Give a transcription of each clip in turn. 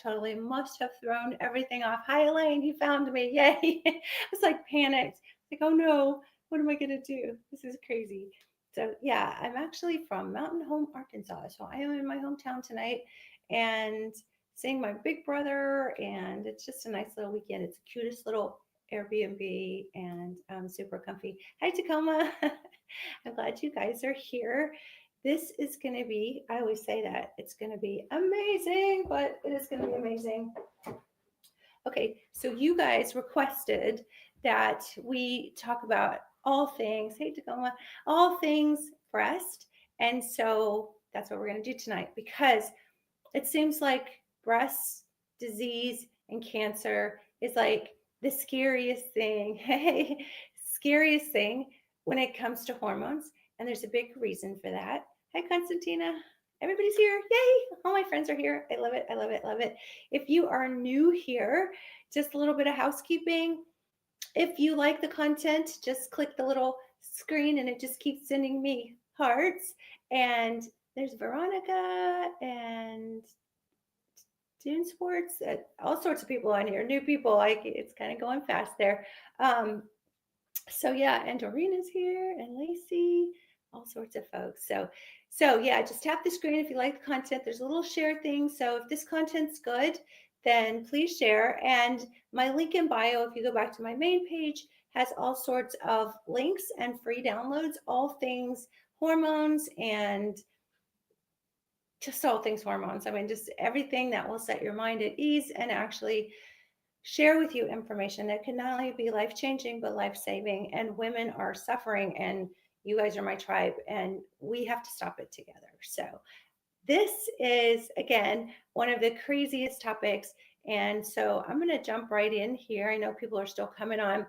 totally must have thrown everything off. Hi, Elaine, you found me. Yay. I was like panicked. Like, oh no, what am I going to do? This is crazy. So, yeah, I'm actually from Mountain Home, Arkansas. So I am in my hometown tonight and seeing my big brother. And it's just a nice little weekend. It's the cutest little Airbnb and super comfy. Hi, Tacoma. I'm glad you guys are here. This is going to be, I always say that it's going to be amazing, but it is going to be amazing. Okay, so you guys requested that we talk about all things, hey Tacoma, all things breast. And so that's what we're going to do tonight because it seems like breast disease and cancer is like the scariest thing. Hey, scariest thing when it comes to hormones. And there's a big reason for that. Hi, Constantina. Everybody's here. Yay. All my friends are here. I love it. I love it. Love it. If you are new here, just a little bit of housekeeping. If you like the content, just click the little screen and it just keeps sending me hearts. And there's Veronica and Dune Sports, all sorts of people on here, new people. Like it's kind of going fast there. Um, so yeah, and Doreen's here, and Lacey, all sorts of folks. So yeah, just tap the screen if you like the content. There's a little share thing. So if this content's good, then please share. And my link in bio, if you go back to my main page, has all sorts of links and free downloads, all things hormones and just all things hormones. I mean, just everything that will set your mind at ease and actually share with you information that can not only be life changing, but life saving. And women are suffering, and you guys are my tribe, and we have to stop it together. So, this is, again, one of the craziest topics. And so, I'm going to jump right in here. I know people are still coming on.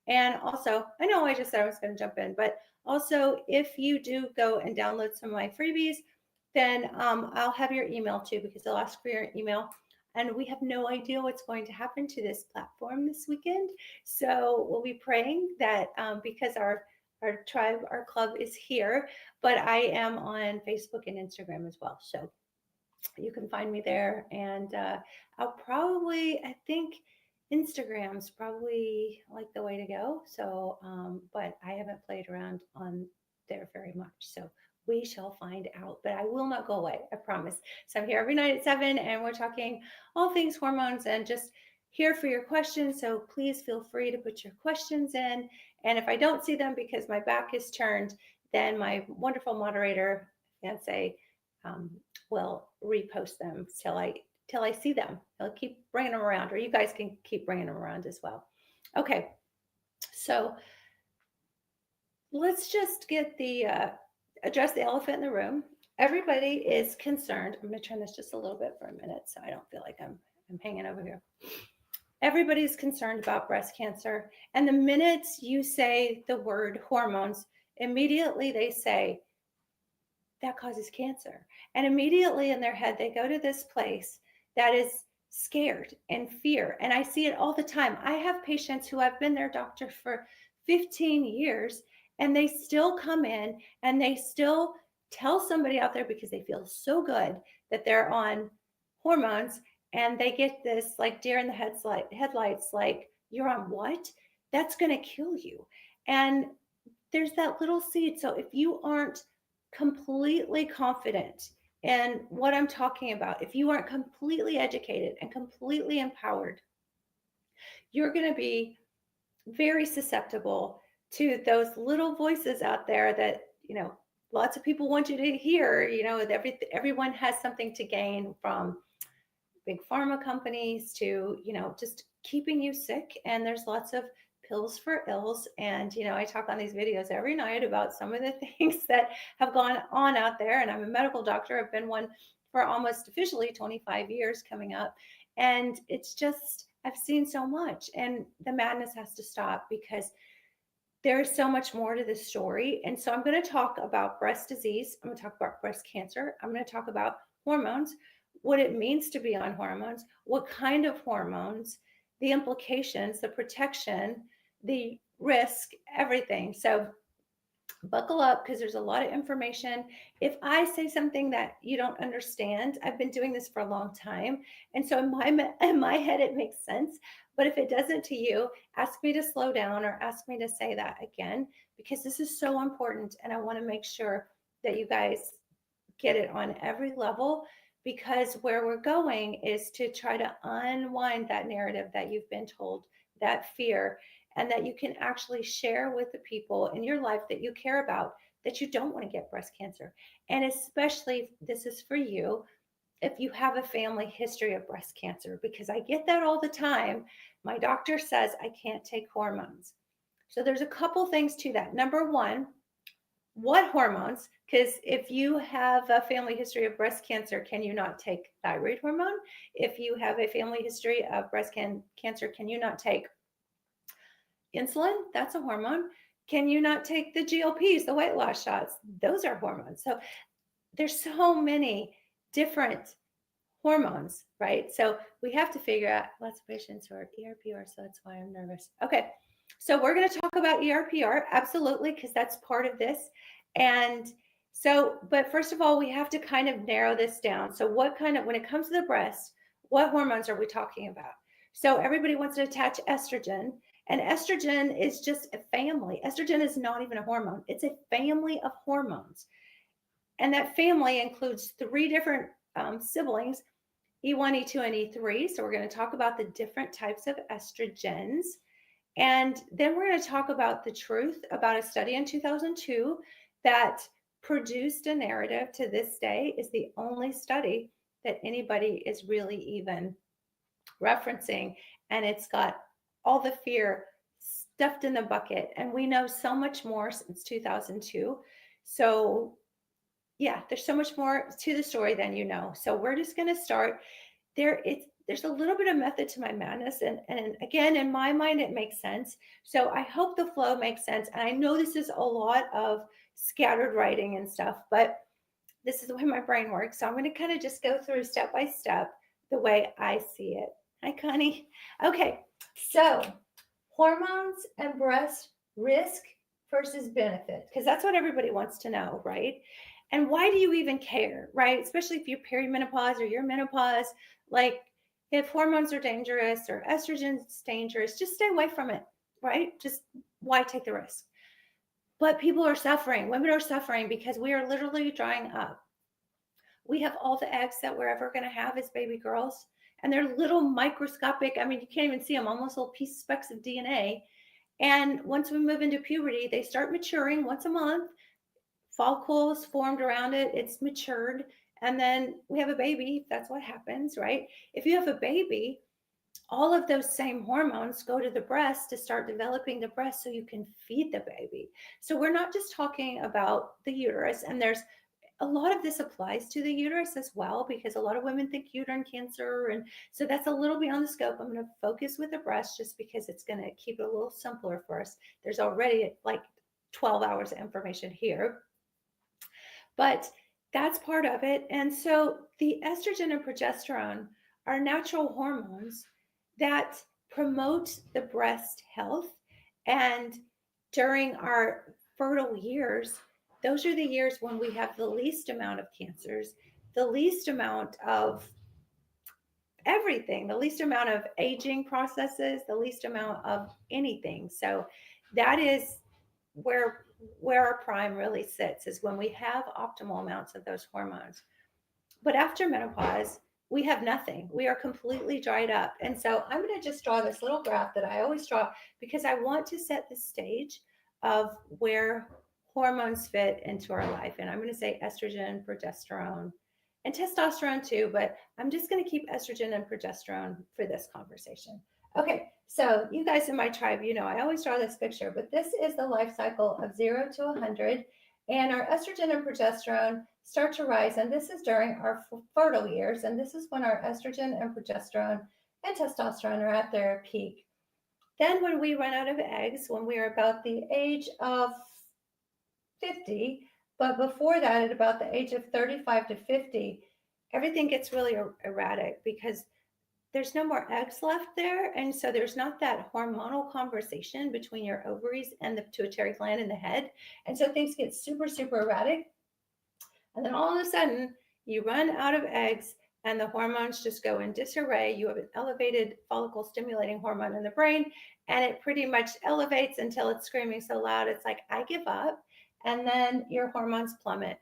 And also, I know I just said I was going to jump in, but also, if you do go and download some of my freebies, then I'll have your email too because they'll ask for your email. And we have no idea what's going to happen to this platform this weekend. So we'll be praying that because our tribe, our club is here, but I am on Facebook and Instagram as well. So you can find me there. And I'll probably, I think Instagram's probably like the way to go. So, but I haven't played around on there very much. So we shall find out, but I will not go away. I promise. So I'm here every night at 7 and we're talking all things hormones and just here for your questions. So please feel free to put your questions in. And if I don't see them because my back is turned, then my wonderful moderator, fiance, um, will repost them till I see them. I'll keep bringing them around, or you guys can keep bringing them around as well. Okay, so let's just get the address the elephant in the room. Everybody is concerned. I'm going to turn this just a little bit for a minute so I don't feel like I'm hanging over here. Everybody's concerned about breast cancer, and the minute you say the word hormones, immediately they say that causes cancer. And immediately in their head, they go to this place that is scared and fear. And I see it all the time. I have patients who have been their doctor for 15 years and they still come in and they still tell somebody out there because they feel so good that they're on hormones and they get this like deer in the headlights like, you're on what? That's going to kill you. And there's that little seed. So if you aren't completely confident in what I'm talking about, if you aren't completely educated and completely empowered, you're going to be very susceptible to those little voices out there that, lots of people want you to hear, everyone has something to gain from big pharma companies to, just keeping you sick. And there's lots of pills for ills. And, I talk on these videos every night about some of the things that have gone on out there. And I'm a medical doctor. I've been one for almost officially 25 years coming up. And it's just, I've seen so much. And the madness has to stop because there's so much more to this story. And so I'm going to talk about breast disease. I'm going to talk about breast cancer. I'm going to talk about hormones, what it means to be on hormones, what kind of hormones, the implications, the protection, the risk, everything. So buckle up because there's a lot of information. If I say something that you don't understand, I've been doing this for a long time, and so in my head it makes sense. But if it doesn't to you, ask me to slow down or ask me to say that again because this is so important, and I want to make sure that you guys get it on every level because where we're going is to try to unwind that narrative that you've been told, that fear, and that you can actually share with the people in your life that you care about that you don't want to get breast cancer. And especially, this is for you if you have a family history of breast cancer, because I get that all the time. My doctor says I can't take hormones. So there's a couple things to that. Number one, what hormones? Because if you have a family history of breast cancer, can you not take thyroid hormone? If you have a family history of cancer, can you not take insulin? That's a hormone. Can you not take the GLPs, the weight loss shots? Those are hormones. So there's so many different hormones, right? So we have to figure out lots of patients who are ERPR, so that's why I'm nervous. Okay, so we're going to talk about ERPR, absolutely, because that's part of this. And so, but first of all, we have to kind of narrow this down. So, what kind of, when it comes to the breast, what hormones are we talking about? So, everybody wants to attach estrogen, and estrogen is just a family. Estrogen is not even a hormone, it's a family of hormones. And that family includes three different siblings, E1, E2, and E3. So we're going to talk about the different types of estrogens. And then we're going to talk about the truth about a study in 2002 that produced a narrative to this day is the only study that anybody is really even referencing. And it's got all the fear stuffed in the bucket. And we know so much more since 2002. So yeah, there's so much more to the story than you know. So we're just going to start there. There's a little bit of method to my madness, and again, in my mind, it makes sense. So I hope the flow makes sense. And I know this is a lot of scattered writing and stuff, but this is the way my brain works. So I'm going to kind of just go through step by step the way I see it. Hi, Connie. Okay, so hormones and breast risk versus benefit, because that's what everybody wants to know, right? And why do you even care, right? Especially if you're perimenopause or you're menopause, like if hormones are dangerous or estrogen's dangerous, just stay away from it, right? Just why take the risk? But people are suffering. Women are suffering because we are literally drying up. We have all the eggs that we're ever going to have as baby girls, and they're little microscopic. I mean, you can't even see them, almost little piece specks of DNA. And once we move into puberty, they start maturing once a month. Follicles formed around it, it's matured, and then we have a baby. That's what happens, right? If you have a baby, all of those same hormones go to the breast to start developing the breast so you can feed the baby. So we're not just talking about the uterus, and there's a lot of this applies to the uterus as well because a lot of women think uterine cancer, and so that's a little beyond the scope. I'm going to focus with the breast just because it's going to keep it a little simpler for us. There's already like 12 hours of information here, but that's part of it. And so the estrogen and progesterone are natural hormones that promote the breast health. And during our fertile years, those are the years when we have the least amount of cancers, the least amount of everything, the least amount of aging processes, the least amount of anything. So that is where our prime really sits, is when we have optimal amounts of those hormones. But after menopause, we have nothing. We are completely dried up. And so I'm going to just draw this little graph that I always draw because I want to set the stage of where hormones fit into our life. And I'm going to say estrogen, progesterone, and testosterone too, but I'm just going to keep estrogen and progesterone for this conversation. Okay, so you guys in my tribe, you know, I always draw this picture, but this is the life cycle of 0 to 100. And our estrogen and progesterone start to rise. And this is during our fertile years. And this is when our estrogen and progesterone and testosterone are at their peak. Then when we run out of eggs, when we are about the age of 50, but before that, at about the age of 35 to 50, everything gets really erratic because there's no more eggs left there. And so there's not that hormonal conversation between your ovaries and the pituitary gland in the head. And so things get super, super erratic. And then all of a sudden, you run out of eggs and the hormones just go in disarray. You have an elevated follicle stimulating hormone in the brain, and it pretty much elevates until it's screaming so loud, it's like, I give up. And then your hormones plummet.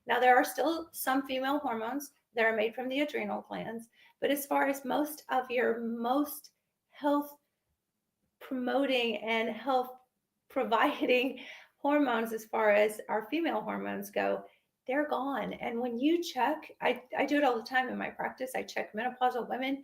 Now, there are still some female hormones that are made from the adrenal glands, but as far as most of your most health promoting and health providing hormones, as far as our female hormones go, they're gone. And when you check, I do it all the time in my practice. I check menopausal women,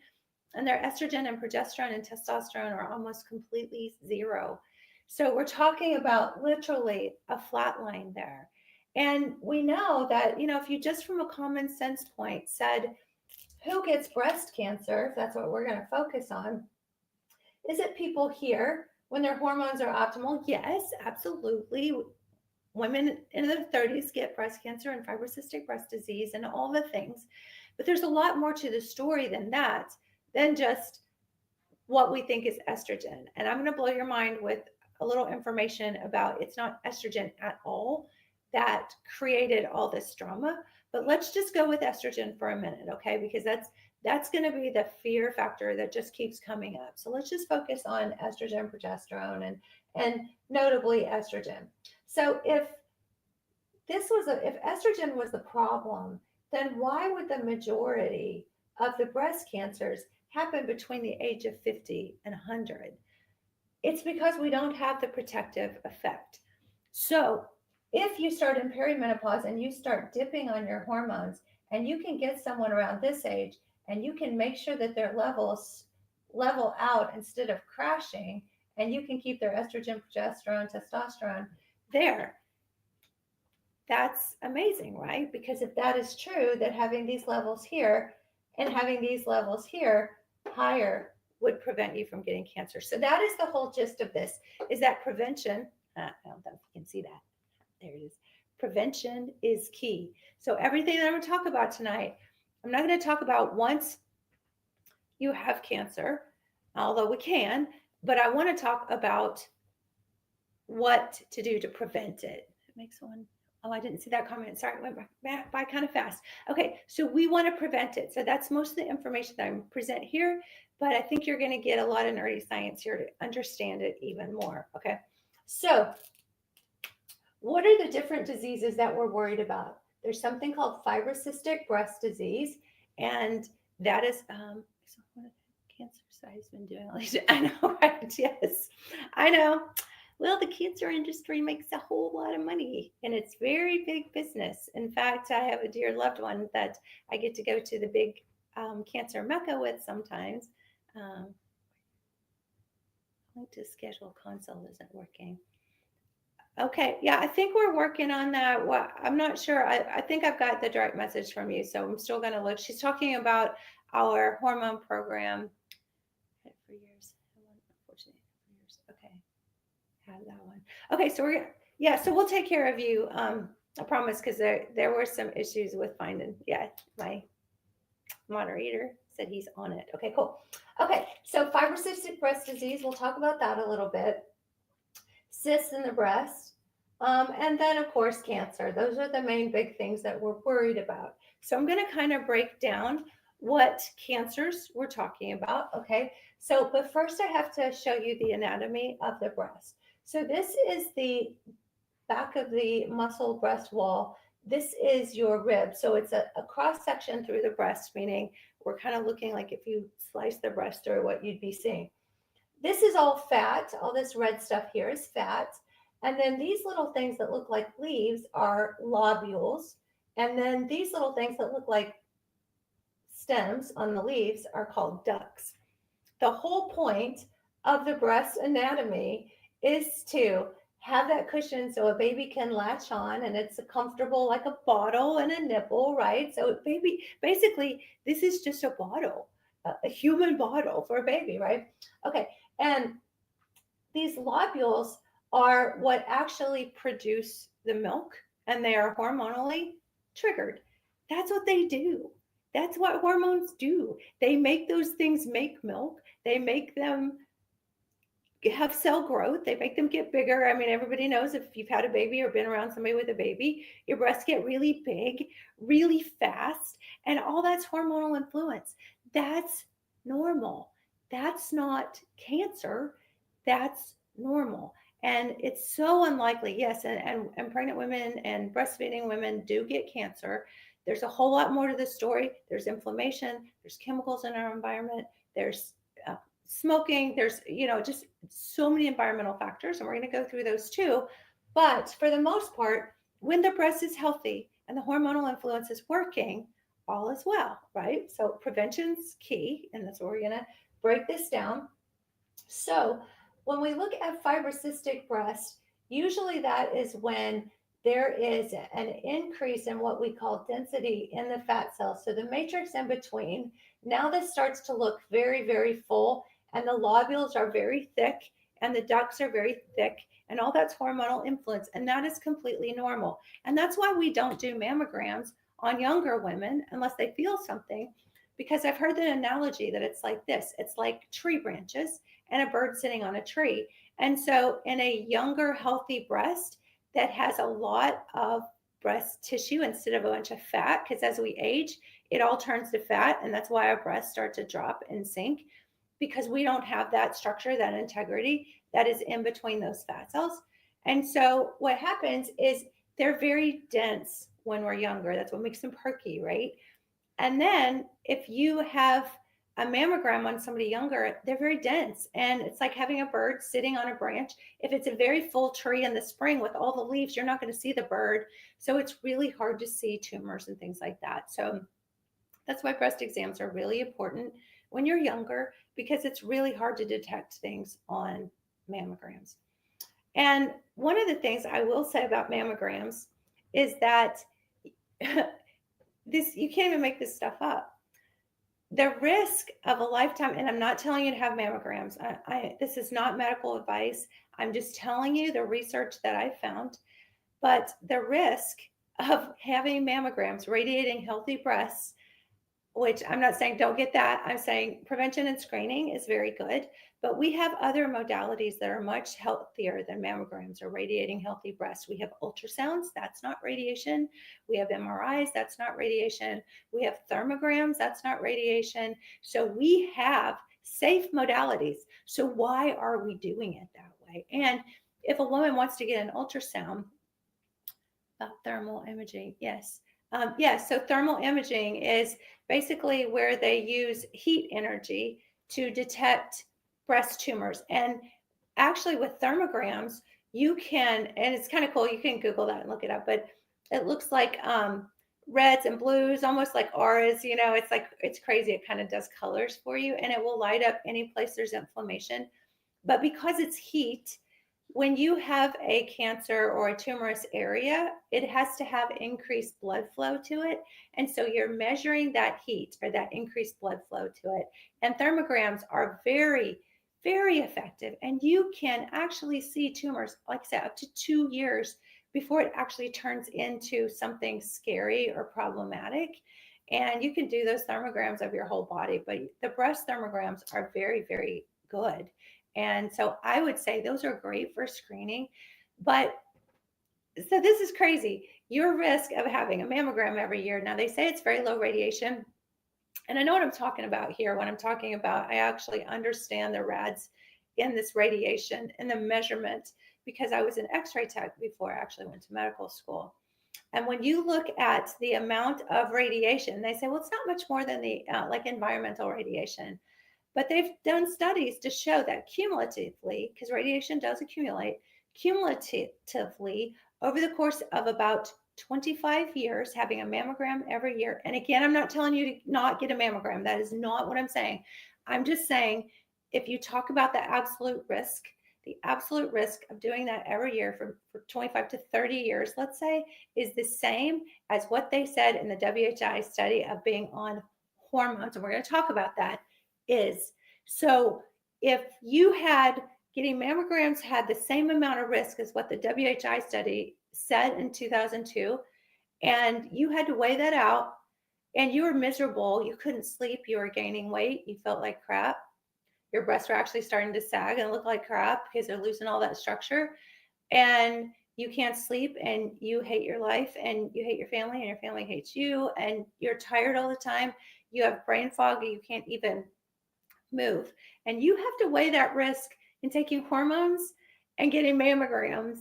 and their estrogen and progesterone and testosterone are almost completely zero. So we're talking about literally a flat line there. And we know that, if you just from a common sense point said, who gets breast cancer, if that's what we're going to focus on, is it people here when their hormones are optimal? Yes, absolutely. Women in their 30s get breast cancer and fibrocystic breast disease and all the things. But there's a lot more to the story than that, than just what we think is estrogen. And I'm going to blow your mind with a little information about it's not estrogen at all that created all this drama. But let's just go with estrogen for a minute, okay? Because that's going to be the fear factor that just keeps coming up. So let's just focus on estrogen, progesterone, and notably estrogen. So if estrogen was the problem, then why would the majority of the breast cancers happen between the age of 50 and 100? It's because we don't have the protective effect. So if you start in perimenopause and you start dipping on your hormones, and you can get someone around this age and you can make sure that their levels level out instead of crashing, and you can keep their estrogen, progesterone, testosterone there, that's amazing, right? Because if that is true, that having these levels here and having these levels here higher would prevent you from getting cancer. So that is the whole gist of this, is that prevention, I don't know if you can see that. There it is. Prevention is key. So everything that I'm going to talk about tonight, I'm not going to talk about once you have cancer, although we can, but I want to talk about what to do to prevent it. It makes one. Oh, I didn't see that comment. Sorry, it went by kind of fast. Okay, so we want to prevent it. So that's most of the information that I'm present here, but I think you're going to get a lot of nerdy science here to understand it even more. Okay, so what are the different diseases that we're worried about? There's something called fibrocystic breast disease, and that is so what cancer society's been doing all these. I know, right? Yes, I know. Well, the cancer industry makes a whole lot of money, and it's very big business. In fact, I have a dear loved one that I get to go to the big cancer mecca with sometimes. I like to schedule consult isn't working. Okay, yeah, I think we're working on that. What I'm not sure. I think I've got the direct message from you, so I'm still going to look. She's talking about our hormone program. Had it for years. Unfortunately, for years. Okay, have that one. Okay, so we're yeah, so we'll take care of you. I promise, because there were some issues with finding. Yeah, my moderator said he's on it. Okay, cool. Okay, so fibrocystic breast disease. We'll talk about that a little bit. Cysts in the breast, and then of course cancer. Those are the main big things that we're worried about. So I'm going to kind of break down what cancers we're talking about. Okay, so but first I have to show you the anatomy of the breast. So this is the back of the muscle breast wall. This is your rib. So it's a cross section through the breast, meaning we're kind of looking like if you slice the breast or what you'd be seeing. This is all fat. All this red stuff here is fat. And then these little things that look like leaves are lobules. And then these little things that look like stems on the leaves are called ducts. The whole point of the breast anatomy is to have that cushion so a baby can latch on, and it's comfortable like a bottle and a nipple, right? So baby, basically, this is just a bottle, a human bottle for a baby, right? Okay, and these lobules are what actually produce the milk, and they are hormonally triggered. That's what they do. That's what hormones do. They make those things make milk. They make them have cell growth. They make them get bigger. I mean, everybody knows if you've had a baby or been around somebody with a baby, your breasts get really big, really fast, and all that's hormonal influence. That's normal. That's not cancer. That's normal. And it's so unlikely, yes, and pregnant women and breastfeeding women do get cancer. There's a whole lot more to the story. There's inflammation, there's chemicals in our environment, there's uh, smoking, there's, just so many environmental factors, and we're going to go through those too. But for the most part, when the breast is healthy and the hormonal influence is working, all is well, right? So prevention's key, and that's where we're going to break this down. So when we look at fibrocystic breast, usually that is when there is an increase in what we call density in the fat cells. So the matrix in between, now this starts to look very, very full, and the lobules are very thick, and the ducts are very thick, and all that's hormonal influence. And that is completely normal. And that's why we don't do mammograms on younger women unless they feel something. Because I've heard the analogy that it's like this, it's like tree branches and a bird sitting on a tree. And so, in a younger, healthy breast that has a lot of breast tissue instead of a bunch of fat, because as we age, it all turns to fat. And that's why our breasts start to drop and sink, because we don't have that structure, that integrity that is in between those fat cells. And so, what happens is they're very dense when we're younger. That's what makes them perky, right? And then if you have a mammogram on somebody younger, they're very dense. And it's like having a bird sitting on a branch. If it's a very full tree in the spring with all the leaves, you're not going to see the bird. So it's really hard to see tumors and things like that. So that's why breast exams are really important when you're younger, because it's really hard to detect things on mammograms. And one of the things I will say about mammograms is that this, you can't even make this stuff up. The risk of a lifetime, and I'm not telling you to have mammograms. This is not medical advice. I'm just telling you the research that I found. But the risk of having mammograms, radiating healthy breasts, which I'm not saying don't get that. I'm saying prevention and screening is very good, but we have other modalities that are much healthier than mammograms or radiating healthy breasts. We have ultrasounds, that's not radiation. We have MRIs, that's not radiation. We have thermograms, that's not radiation. So we have safe modalities. So why are we doing it that way? And if a woman wants to get an ultrasound, thermal imaging, yes. Yes, so thermal imaging is basically where they use heat energy to detect breast tumors. And actually, with thermograms, you can, and it's kind of cool, you can Google that and look it up, but it looks like reds and blues, almost like auras, it's like, it's crazy. It kind of does colors for you, and it will light up any place there's inflammation. But because it's heat, when you have a cancer or a tumorous area, it has to have increased blood flow to it. And so you're measuring that heat or that increased blood flow to it. And thermograms are very, very effective. And you can actually see tumors, like I said, up to 2 years before it actually turns into something scary or problematic. And you can do those thermograms of your whole body, but the breast thermograms are very, very good. And so I would say those are great for screening. But so this is crazy. Your risk of having a mammogram every year. Now, they say it's very low radiation. And I know what I'm talking about here. When I'm talking about, I actually understand the rads in this radiation and the measurement, because I was an x ray tech before I actually went to medical school. And when you look at the amount of radiation, they say, well, it's not much more than the like environmental radiation. But they've done studies to show that cumulatively, because radiation does accumulate, cumulatively over the course of about 25 years, having a mammogram every year. And again, I'm not telling you to not get a mammogram. That is not what I'm saying. I'm just saying, if you talk about the absolute risk of doing that every year for 25 to 30 years, let's say, is the same as what they said in the WHI study of being on hormones. And we're going to talk about that is. So if you had getting mammograms had the same amount of risk as what the WHI study said in 2002, and you had to weigh that out, and you were miserable, you couldn't sleep, you were gaining weight, you felt like crap, your breasts were actually starting to sag and look like crap because they're losing all that structure, and you can't sleep and you hate your life and you hate your family and your family hates you and you're tired all the time, you have brain fog, you can't even move, and you have to weigh that risk in taking hormones and getting mammograms.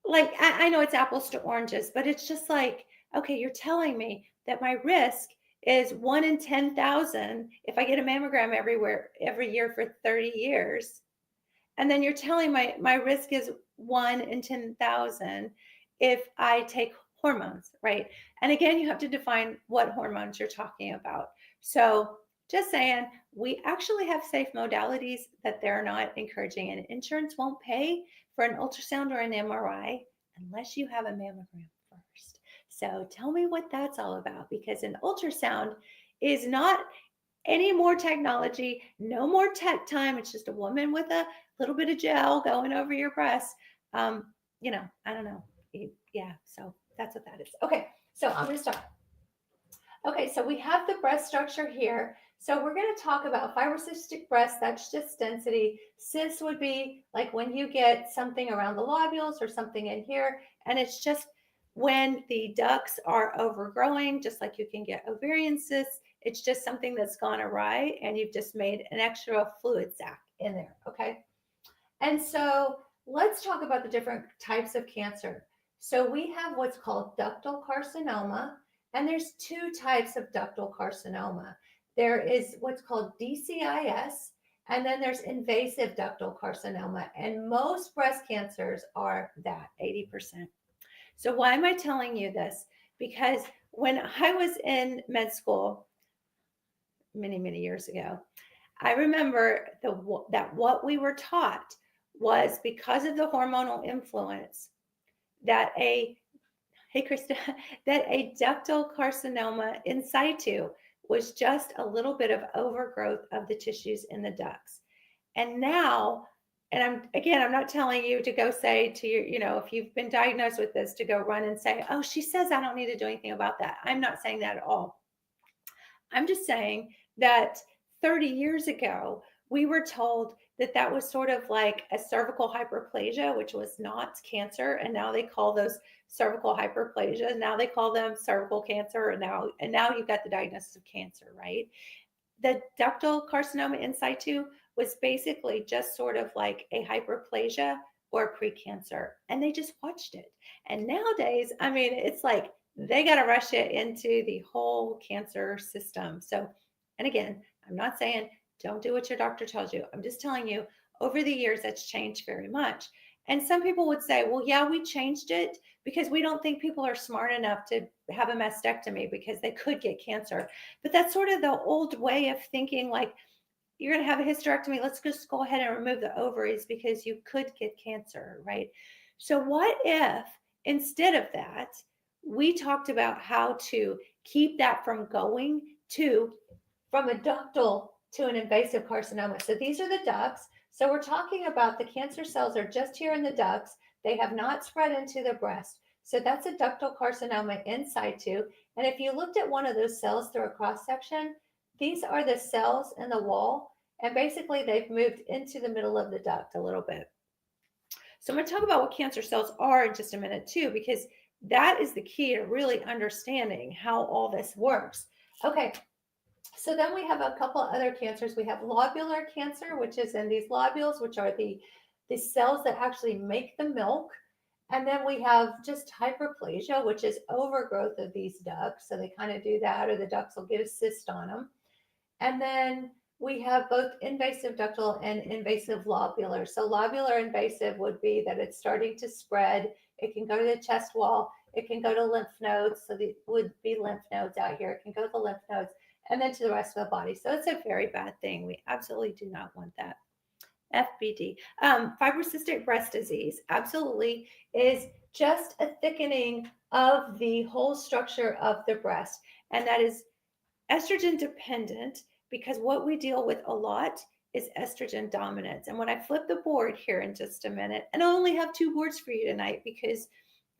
Like, I know it's apples to oranges, but it's just like, okay, you're telling me that my risk is 1 in 10,000 if I get a mammogram every year for 30 years. And then you're telling my risk is 1 in 10,000 if I take hormones, right? And again, you have to define what hormones you're talking about. So just saying, we actually have safe modalities that they're not encouraging, and insurance won't pay for an ultrasound or an MRI unless you have a mammogram first. So tell me what that's all about, because an ultrasound is not any more technology, no more tech time. It's just a woman with a little bit of gel going over your breast. Um, I don't know. Yeah, so that's what that is. Okay, so I'm going to start. Okay, so we have the breast structure here. So we're going to talk about fibrocystic breast. That's just density. Cyst would be like when you get something around the lobules or something in here, and it's just when the ducts are overgrowing, just like you can get ovarian cysts. It's just something that's gone awry, and you've just made an extra fluid sac in there. Okay, and so let's talk about the different types of cancer. So we have what's called ductal carcinoma, and there's two types of ductal carcinoma. There is what's called DCIS, and then there's invasive ductal carcinoma, and most breast cancers are that 80%. So why am I telling you this? Because when I was in med school many, many years ago, I remember that what we were taught was, because of the hormonal influence, that hey Krista, that a ductal carcinoma in situ was just a little bit of overgrowth of the tissues in the ducts. And now, and I'm not telling you to go say to your, if you've been diagnosed with this, to go run and say, oh, she says I don't need to do anything about that. I'm not saying that at all. I'm just saying that 30 years ago, we were told that that was sort of like a cervical hyperplasia, which was not cancer. And now they call those cervical hyperplasia. Now they call them cervical cancer. And now you've got the diagnosis of cancer, right? The ductal carcinoma in situ was basically just sort of like a hyperplasia or precancer, and they just watched it. And nowadays, I mean, it's like they got to rush it into the whole cancer system. So, and again, I'm not saying don't do what your doctor tells you. I'm just telling you, over the years, that's changed very much. And some people would say, well, yeah, we changed it because we don't think people are smart enough to have a mastectomy because they could get cancer. But that's sort of the old way of thinking, like, you're going to have a hysterectomy, let's just go ahead and remove the ovaries because you could get cancer, right? So what if instead of that, we talked about how to keep that from going to from a ductal to an invasive carcinoma? So these are the ducts. So we're talking about the cancer cells are just here in the ducts. They have not spread into the breast. So that's a ductal carcinoma in situ. And if you looked at one of those cells through a cross section, these are the cells in the wall. And basically, they've moved into the middle of the duct a little bit. So I'm going to talk about what cancer cells are in just a minute, too, because that is the key to really understanding how all this works. Okay, so then we have a couple other cancers. We have lobular cancer, which is in these lobules, which are the cells that actually make the milk. And then we have just hyperplasia, which is overgrowth of these ducts. So they kind of do that, or the ducts will get a cyst on them. And then we have both invasive ductal and invasive lobular. So lobular invasive would be that it's starting to spread. It can go to the chest wall. It can go to lymph nodes. So there would be lymph nodes out here. It can go to the lymph nodes and then to the rest of the body. So it's a very bad thing. We absolutely do not want that. FBD, fibrocystic breast disease, absolutely is just a thickening of the whole structure of the breast. And that is estrogen dependent, because what we deal with a lot is estrogen dominance. And when I flip the board here in just a minute, and I only have two boards for you tonight because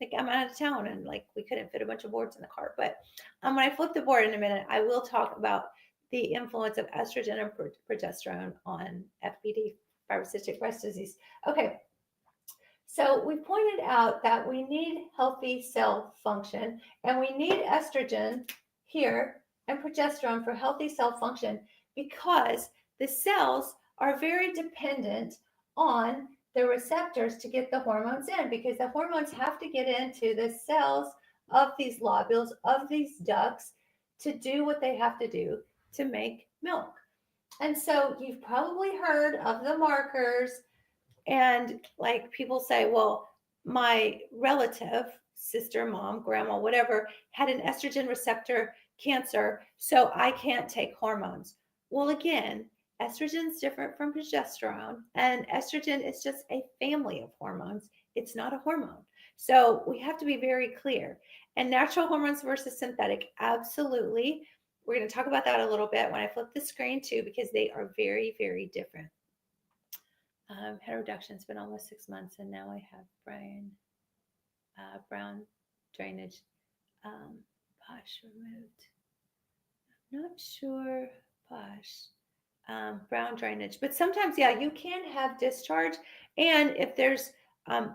like I'm out of town and like we couldn't fit a bunch of boards in the car. But when I flip the board in a minute, I will talk about the influence of estrogen and progesterone on FBD, fibrocystic breast disease. Okay, so we pointed out that we need healthy cell function and we need estrogen here and progesterone for healthy cell function because the cells are very dependent on the receptors to get the hormones in because the hormones have to get into the cells of these lobules, of these ducts to do what they have to do to make milk. And so you've probably heard of the markers and like people say, well, my relative, sister, mom, grandma, whatever, had an estrogen receptor cancer, so I can't take hormones. Well, again, estrogen is different from progesterone, and estrogen is just a family of hormones. It's not a hormone. So we have to be very clear. And natural hormones versus synthetic, absolutely. We're going to talk about that a little bit when I flip the screen too, because they are very, very different. Heteroduction, it's been almost 6 months, and now I have brown drainage. Posh removed. Not sure, Posh. Brown drainage, but sometimes, yeah, you can have discharge, and if there's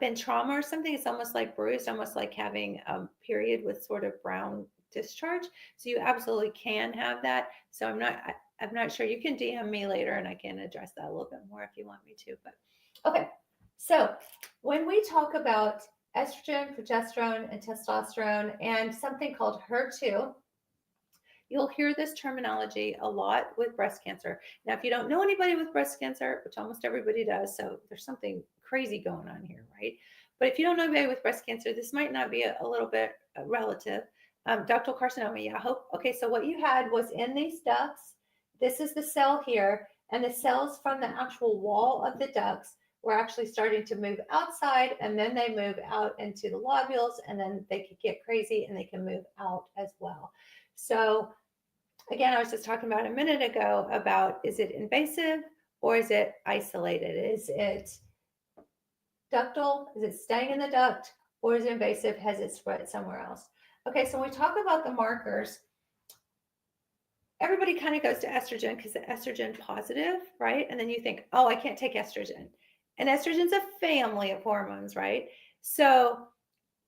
been trauma or something, it's almost like bruised, almost like having a period with sort of brown discharge. So you absolutely can have that. So I'm not sure. You can DM me later and I can address that a little bit more if you want me to. But okay. So when we talk about estrogen, progesterone, and testosterone, and something called HER2, you'll hear this terminology a lot with breast cancer. Now, if you don't know anybody with breast cancer, which almost everybody does, so there's something crazy going on here, right? But if you don't know anybody with breast cancer, this might not be a little bit relative. Ductal carcinoma, yeah, hope. Okay, so what you had was in these ducts, this is the cell here, and the cells from the actual wall of the ducts were actually starting to move outside, and then they move out into the lobules, and then they could get crazy and they can move out as well. So again, I was just talking about a minute ago about, is it invasive or is it isolated? Is it ductal? Is it staying in the duct, or is it invasive? Has it spread somewhere else? Okay, so when we talk about the markers, everybody kind of goes to estrogen because the estrogen positive, right? And then you think, oh, I can't take estrogen. And estrogen's a family of hormones, right? So,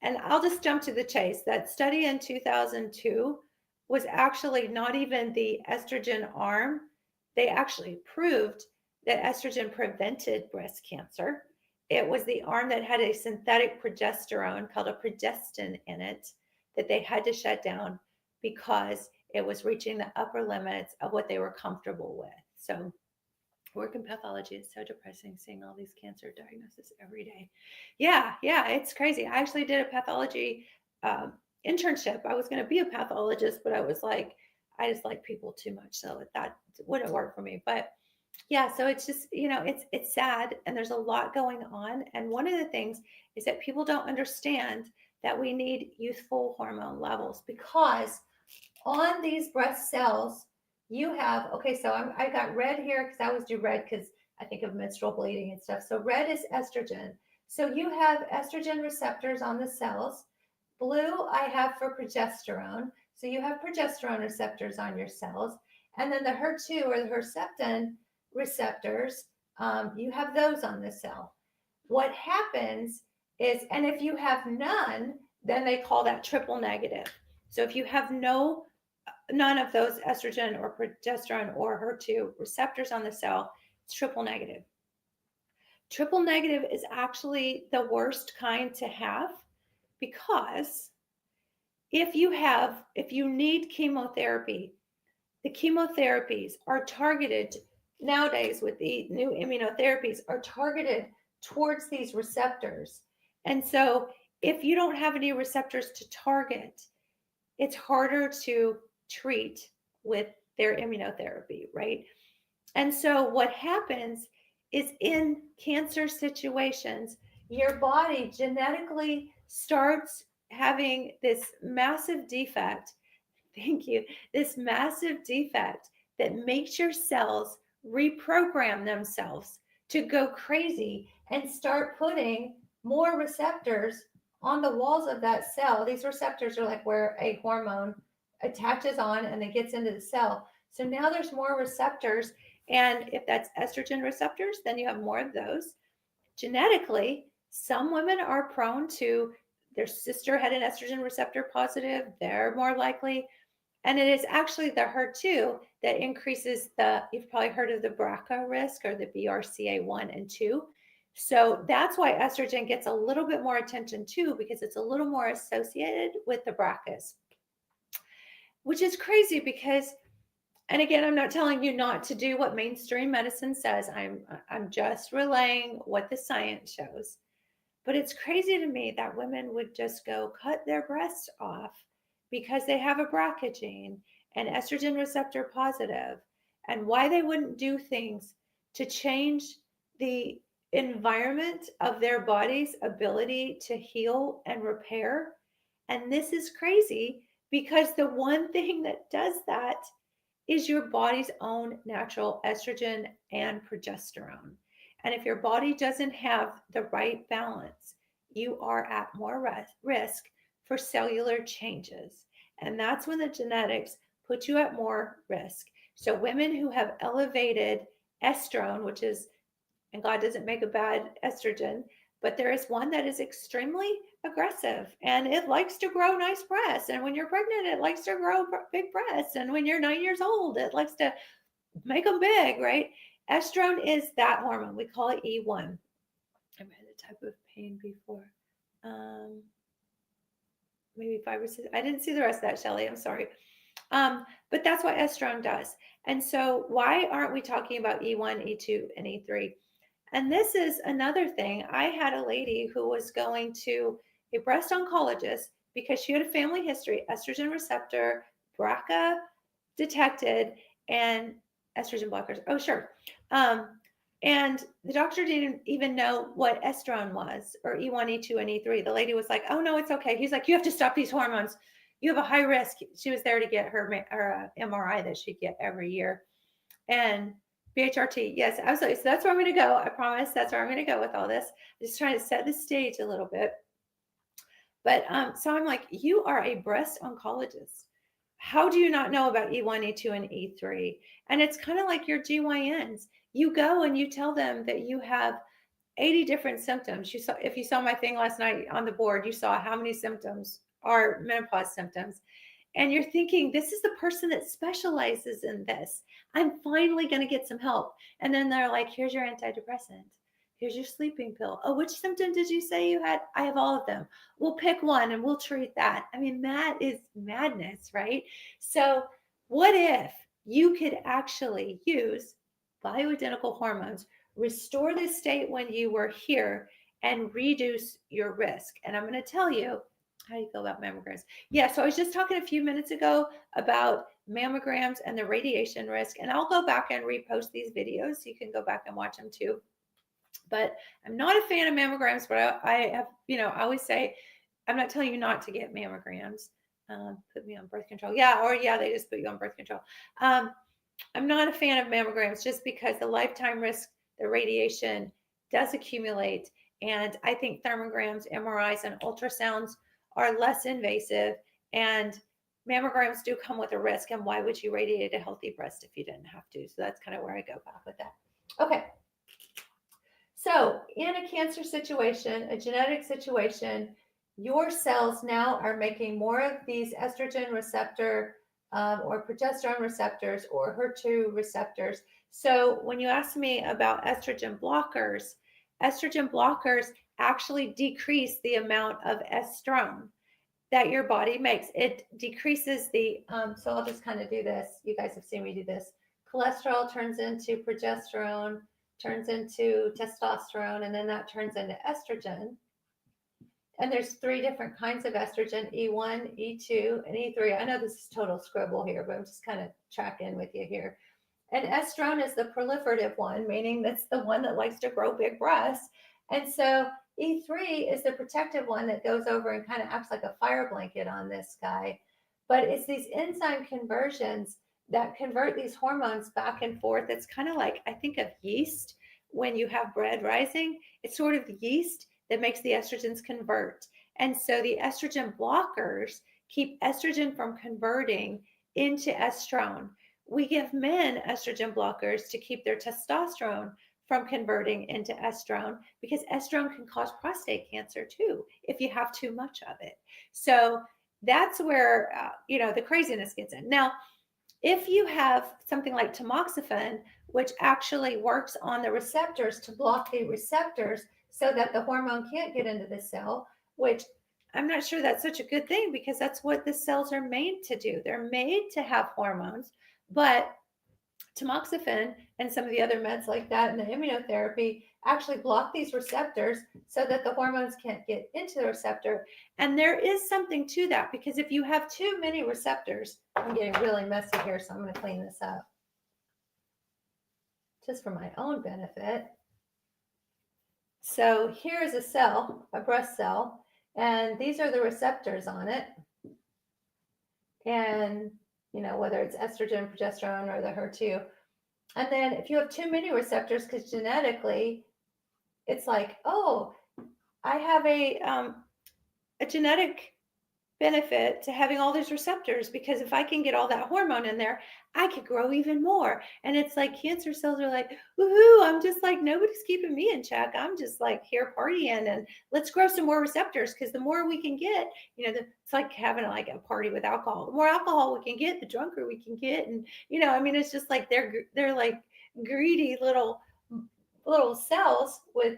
and I'll just jump to the chase. That study in 2002 was actually not even the estrogen arm. They actually proved that estrogen prevented breast cancer. It was the arm that had a synthetic progesterone called a progestin in it that they had to shut down because it was reaching the upper limits of what they were comfortable with. So work in pathology is so depressing seeing all these cancer diagnoses every day. Yeah, it's crazy. I actually did a pathology internship. I was going to be a pathologist, but I was like, I just like people too much, so that wouldn't work for me. But yeah, so it's just, it's sad, and there's a lot going on. And one of the things is that people don't understand that we need youthful hormone levels because on these breast cells, you have, okay, so I got red here because I always do red because I think of menstrual bleeding and stuff. So red is estrogen. So you have estrogen receptors on the cells. Blue I have for progesterone. So you have progesterone receptors on your cells. And then the HER2 or the Herceptin receptors, you have those on the cell. What happens is, and if you have none, then they call that triple negative. So if you have none of those estrogen or progesterone or HER2 receptors on the cell, it's triple negative. Triple negative is actually the worst kind to have because if you need chemotherapy, the chemotherapies are targeted nowadays with the new immunotherapies are targeted towards these receptors. And so if you don't have any receptors to target, it's harder to treat with their immunotherapy, right? And so what happens is in cancer situations, your body genetically starts having this massive defect. Thank you. This massive defect that makes your cells reprogram themselves to go crazy and start putting more receptors on the walls of that cell. These receptors are like where a hormone attaches on and then gets into the cell. So now there's more receptors. And if that's estrogen receptors, then you have more of those. Genetically, some women are prone to their sister had an estrogen receptor positive, they're more likely. And it is actually the HER2 that increases you've probably heard of the BRCA risk or the BRCA1 and 2. So that's why estrogen gets a little bit more attention too, because it's a little more associated with the BRCAs, which is crazy because, and again, I'm not telling you not to do what mainstream medicine says. I'm just relaying what the science shows. But it's crazy to me that women would just go cut their breasts off because they have a BRCA gene and estrogen receptor positive, and why they wouldn't do things to change the environment of their body's ability to heal and repair. And this is crazy because the one thing that does that is your body's own natural estrogen and progesterone. And if your body doesn't have the right balance, you are at more risk for cellular changes. And that's when the genetics put you at more risk. So, women who have elevated estrone, which is, and God doesn't make a bad estrogen, but there is one that is extremely aggressive and it likes to grow nice breasts. And when you're pregnant, it likes to grow big breasts. And when you're 9 years old, it likes to make them big, right? Estrone is that hormone. We call it E1. I've had a type of pain before. Um, Maybe 5 or 6. I didn't see the rest of that, Shelly. I'm sorry. But that's what estrone does. And so, why aren't we talking about E1, E2, and E3? And this is another thing. I had a lady who was going to a breast oncologist because she had a family history, estrogen receptor, BRCA detected, and estrogen blockers. Oh, sure. Um, and the doctor didn't even know what estrone was, or E1, E2, and E3. The lady was like, oh, no, it's okay. He's like, you have to stop these hormones. You have a high risk. She was there to get her MRI that she'd get every year. And BHRT, yes, absolutely. So that's where I'm going to go. I promise that's where I'm going to go with all this. I'm just trying to set the stage a little bit. But so I'm like, you are a breast oncologist. How do you not know about E1, E2, and E3? And it's kind of like your GYNs. You go and you tell them that you have 80 different symptoms. You saw, if you saw my thing last night on the board, you saw how many symptoms are menopause symptoms. And you're thinking, this is the person that specializes in this. I'm finally going to get some help. And then they're like, here's your antidepressant. Here's your sleeping pill. Oh, which symptom did you say you had? I have all of them. We'll pick one and we'll treat that. I mean, that is madness, right? So, what if you could actually use bioidentical hormones, restore the state when you were here, and reduce your risk? And I'm going to tell you, how do you feel about mammograms? Yeah, so I was just talking a few minutes ago about mammograms and the radiation risk, and I'll go back and repost these videos so you can go back and watch them too. But I'm not a fan of mammograms, but I have, I always say, I'm not telling you not to get mammograms. Put me on birth control. Yeah, or yeah, they just put you on birth control. I'm not a fan of mammograms just because the lifetime risk, the radiation does accumulate. And I think thermograms, MRIs, and ultrasounds are less invasive. And mammograms do come with a risk. And why would you radiate a healthy breast if you didn't have to? So that's kind of where I go back with that. Okay. So, in a cancer situation, a genetic situation, your cells now are making more of these estrogen receptor or progesterone receptors or HER2 receptors. So, when you ask me about estrogen blockers actually decrease the amount of estrone that your body makes. It decreases so I'll just kind of do this. You guys have seen me do this. Cholesterol turns into progesterone, turns into testosterone, and then that turns into estrogen. And there's 3 different kinds of estrogen, E1, E2, and E3. I know this is total scribble here, but I'm just kind of tracking with you here. And estrone is the proliferative one, meaning that's the one that likes to grow big breasts. And so E3 is the protective one that goes over and kind of acts like a fire blanket on this guy. But it's these enzyme conversions that convert these hormones back and forth. It's kind of like, I think of yeast when you have bread rising. It's sort of the yeast that makes the estrogens convert. And so the estrogen blockers keep estrogen from converting into estrone. We give men estrogen blockers to keep their testosterone from converting into estrone, because estrone can cause prostate cancer too if you have too much of it. So that's where the craziness gets in. Now, if you have something like tamoxifen, which actually works on the receptors to block the receptors so that the hormone can't get into the cell, which I'm not sure that's such a good thing, because that's what the cells are made to do. They're made to have hormones, but tamoxifen and some of the other meds like that and the immunotherapy actually block these receptors so that the hormones can't get into the receptor. And there is something to that, because if you have too many receptors, I'm getting really messy here, so I'm going to clean this up just for my own benefit. So here is a cell, a breast cell, and these are the receptors on it. And whether it's estrogen, progesterone, or the HER2. And then if you have too many receptors, because genetically, it's like, oh, I have a genetic benefit to having all these receptors, because if I can get all that hormone in there, I could grow even more. And it's like cancer cells are like, woohoo, I'm just like, nobody's keeping me in check. I'm just like here partying, and let's grow some more receptors, because the more we can get, it's like having like a party with alcohol. The more alcohol we can get, the drunker we can get. And it's just like they're like greedy little cells with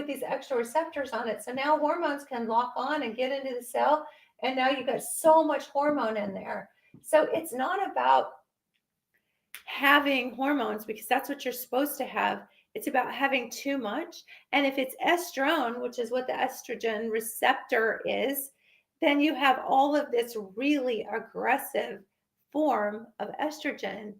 these extra receptors on it. So now hormones can lock on and get into the cell, and now you've got so much hormone in there. So it's not about having hormones, because that's what you're supposed to have. It's about having too much. And if it's estrone, which is what the estrogen receptor is, then you have all of this really aggressive form of estrogen,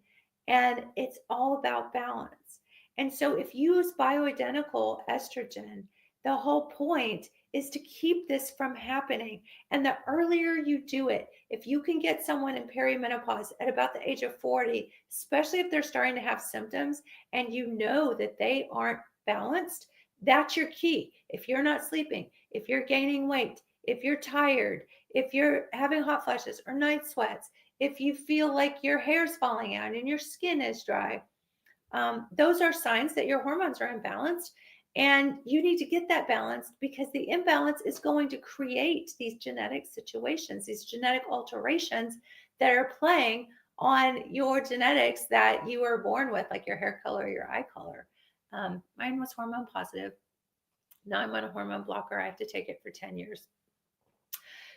and it's all about balance. And so if you use bioidentical estrogen, the whole point is to keep this from happening. And the earlier you do it, if you can get someone in perimenopause at about the age of 40, especially if they're starting to have symptoms and you know that they aren't balanced, that's your key. If you're not sleeping, if you're gaining weight, if you're tired, if you're having hot flashes or night sweats, if you feel like your hair's falling out and your skin is dry, those are signs that your hormones are imbalanced, and you need to get that balanced, because the imbalance is going to create these genetic situations, these genetic alterations that are playing on your genetics that you were born with, like your hair color, your eye color. Mine was hormone positive. Now I'm on a hormone blocker. I have to take it for 10 years.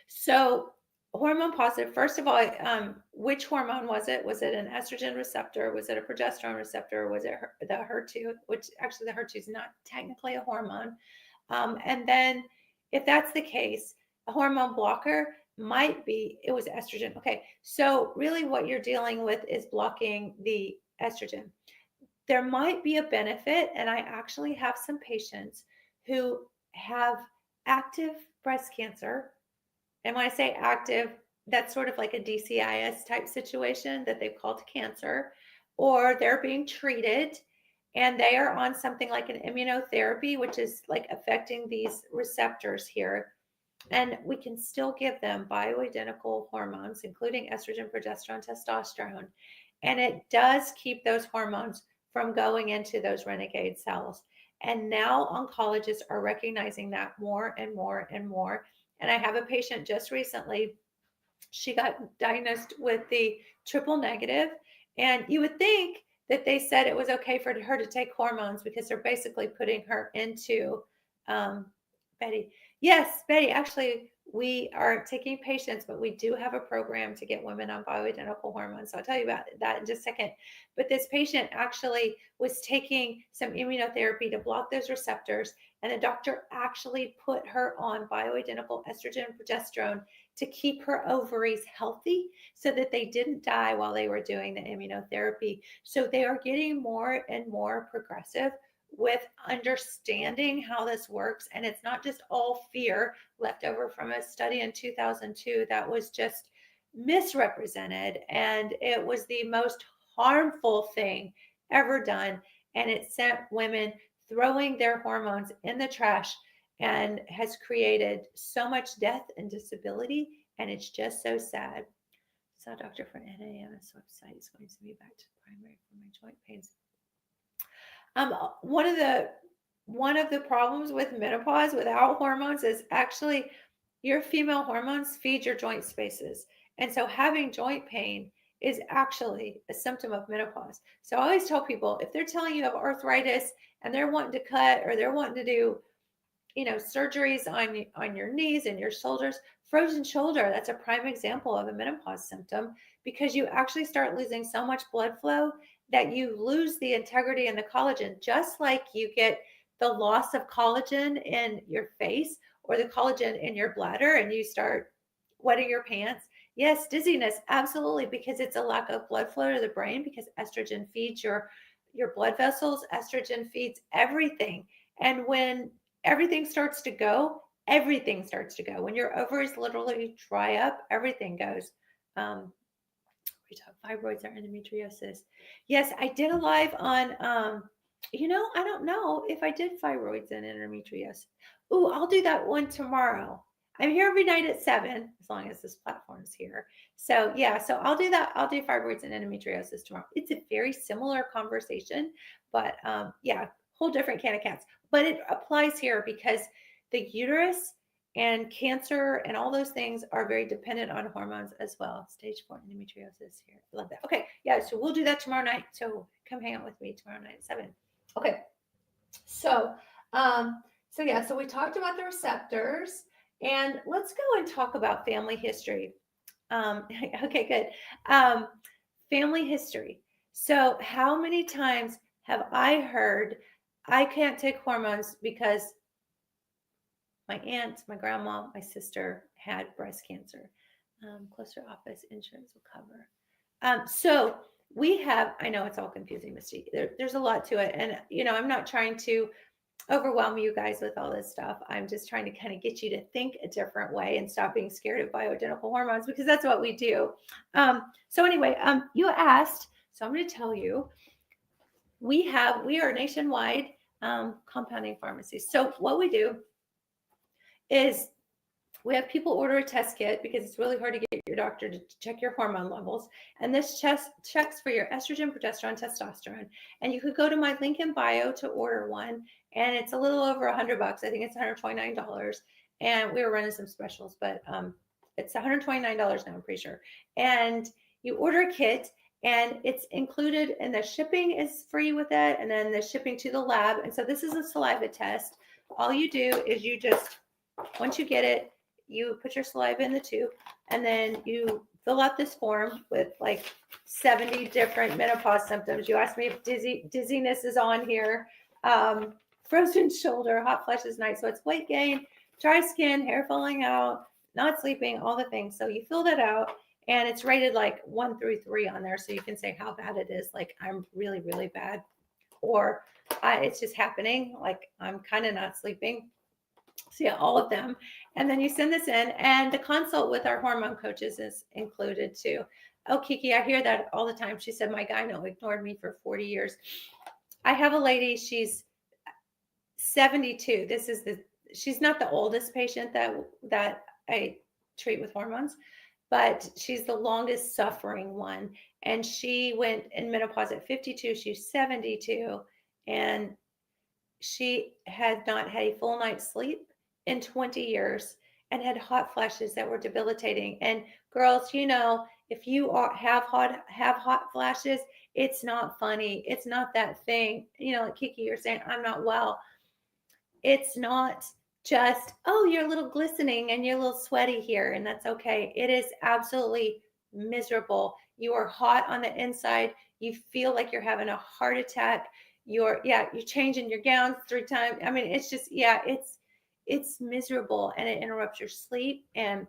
So hormone positive, first of all, which hormone was it? Was it an estrogen receptor? Was it a progesterone receptor? Was it the HER2, which actually the HER2 is not technically a hormone. And then if that's the case, a hormone blocker might be, it was estrogen. Okay, so really what you're dealing with is blocking the estrogen. There might be a benefit, and I actually have some patients who have active breast cancer. And when I say active, that's sort of like a DCIS type situation that they've called cancer, or they're being treated and they are on something like an immunotherapy, which is like affecting these receptors here. And we can still give them bioidentical hormones, including estrogen, progesterone, testosterone. And it does keep those hormones from going into those renegade cells. And now oncologists are recognizing that more and more and more. And I have a patient just recently, she got diagnosed with the triple negative. And you would think that they said it was okay for her to take hormones, because they're basically putting her into Betty. Yes, Betty, actually, we are taking patients, but we do have a program to get women on bioidentical hormones. So I'll tell you about that in just a second. But this patient actually was taking some immunotherapy to block those receptors, and the doctor actually put her on bioidentical estrogen and progesterone to keep her ovaries healthy so that they didn't die while they were doing the immunotherapy. So they are getting more and more progressive with understanding how this works. And it's not just all fear left over from a study in 2002 that was just misrepresented. And it was the most harmful thing ever done. And it sent women throwing their hormones in the trash and has created so much death and disability. And it's just so sad. Saw a doctor for NAMS website. Is going to be back to primary for my joint pains. One of the problems with menopause without hormones is actually your female hormones feed your joint spaces. And so having joint pain is actually a symptom of menopause. So I always tell people, if they're telling you have arthritis and they're wanting to cut or they're wanting to do surgeries on your knees and your shoulders, frozen shoulder, that's a prime example of a menopause symptom, because you actually start losing so much blood flow that you lose the integrity and the collagen, just like you get the loss of collagen in your face or the collagen in your bladder and you start wetting your pants. Yes, dizziness, absolutely, because it's a lack of blood flow to the brain, because estrogen feeds your blood vessels, estrogen feeds everything. And when everything starts to go, everything starts to go. When your ovaries literally dry up, everything goes. Um, we talk fibroids or endometriosis. Yes, I did a live on, I don't know if I did fibroids and endometriosis. Ooh, I'll do that one tomorrow. I'm here every night at 7, as long as this platform is here. So yeah, so I'll do that. I'll do fibroids and endometriosis tomorrow. It's a very similar conversation, but yeah, whole different can of cats. But it applies here because the uterus and cancer and all those things are very dependent on hormones as well. Stage 4 endometriosis here. Love that. Okay. Yeah. So we'll do that tomorrow night. So come hang out with me tomorrow night at 7. Okay. So, um, so yeah, so we talked about the receptors, and let's go and talk about family history. Okay, good. Family history. So, how many times have I heard I can't take hormones because my aunt, my grandma, my sister had breast cancer? Closer office insurance will cover. So we have, I know it's all confusing, Misty. There's a lot to it. And, I'm not trying to overwhelm you guys with all this stuff. I'm just trying to kind of get you to think a different way and stop being scared of bioidentical hormones, because that's what we do. So anyway, you asked, so I'm going to tell you, we are nationwide compounding pharmacies. So what we do is we have people order a test kit because it's really hard to get your doctor to check your hormone levels. And this checks for your estrogen, progesterone, testosterone. And you could go to my link in bio to order one. And it's a little over $100. I think it's $129. And we were running some specials, but it's $129 now, I'm pretty sure. And you order a kit, and it's included, and the shipping is free with it, and then the shipping to the lab. And so this is a saliva test. All you do is you just, once you get it, you put your saliva in the tube, and then you fill out this form with like 70 different menopause symptoms. You asked me if dizziness is on here, frozen shoulder, hot flashes, night sweats, weight gain, dry skin, hair falling out, not sleeping, all the things. So you fill that out, and it's rated like 1 through 3 on there, so you can say how bad it is. Like, I'm really, really bad, or it's just happening. Like, I'm kind of not sleeping. So yeah, all of them. And then you send this in, and the consult with our hormone coaches is included too. Oh, Kiki, I hear that all the time. She said, my gyno ignored me for 40 years. I have a lady, she's 72. She's not the oldest patient that I treat with hormones, but she's the longest suffering one. And she went in menopause at 52. She's 72. And she had not had a full night's sleep in 20 years and had hot flashes that were debilitating. And girls, if you have hot flashes, it's not funny. It's not that thing. Like Kiki, you're saying, I'm not well. It's not just, oh, you're a little glistening and you're a little sweaty here, and that's okay. It is absolutely miserable. You are hot on the inside. You feel like you're having a heart attack. You're changing your gowns 3 times. I mean, it's just, it's miserable, and it interrupts your sleep. And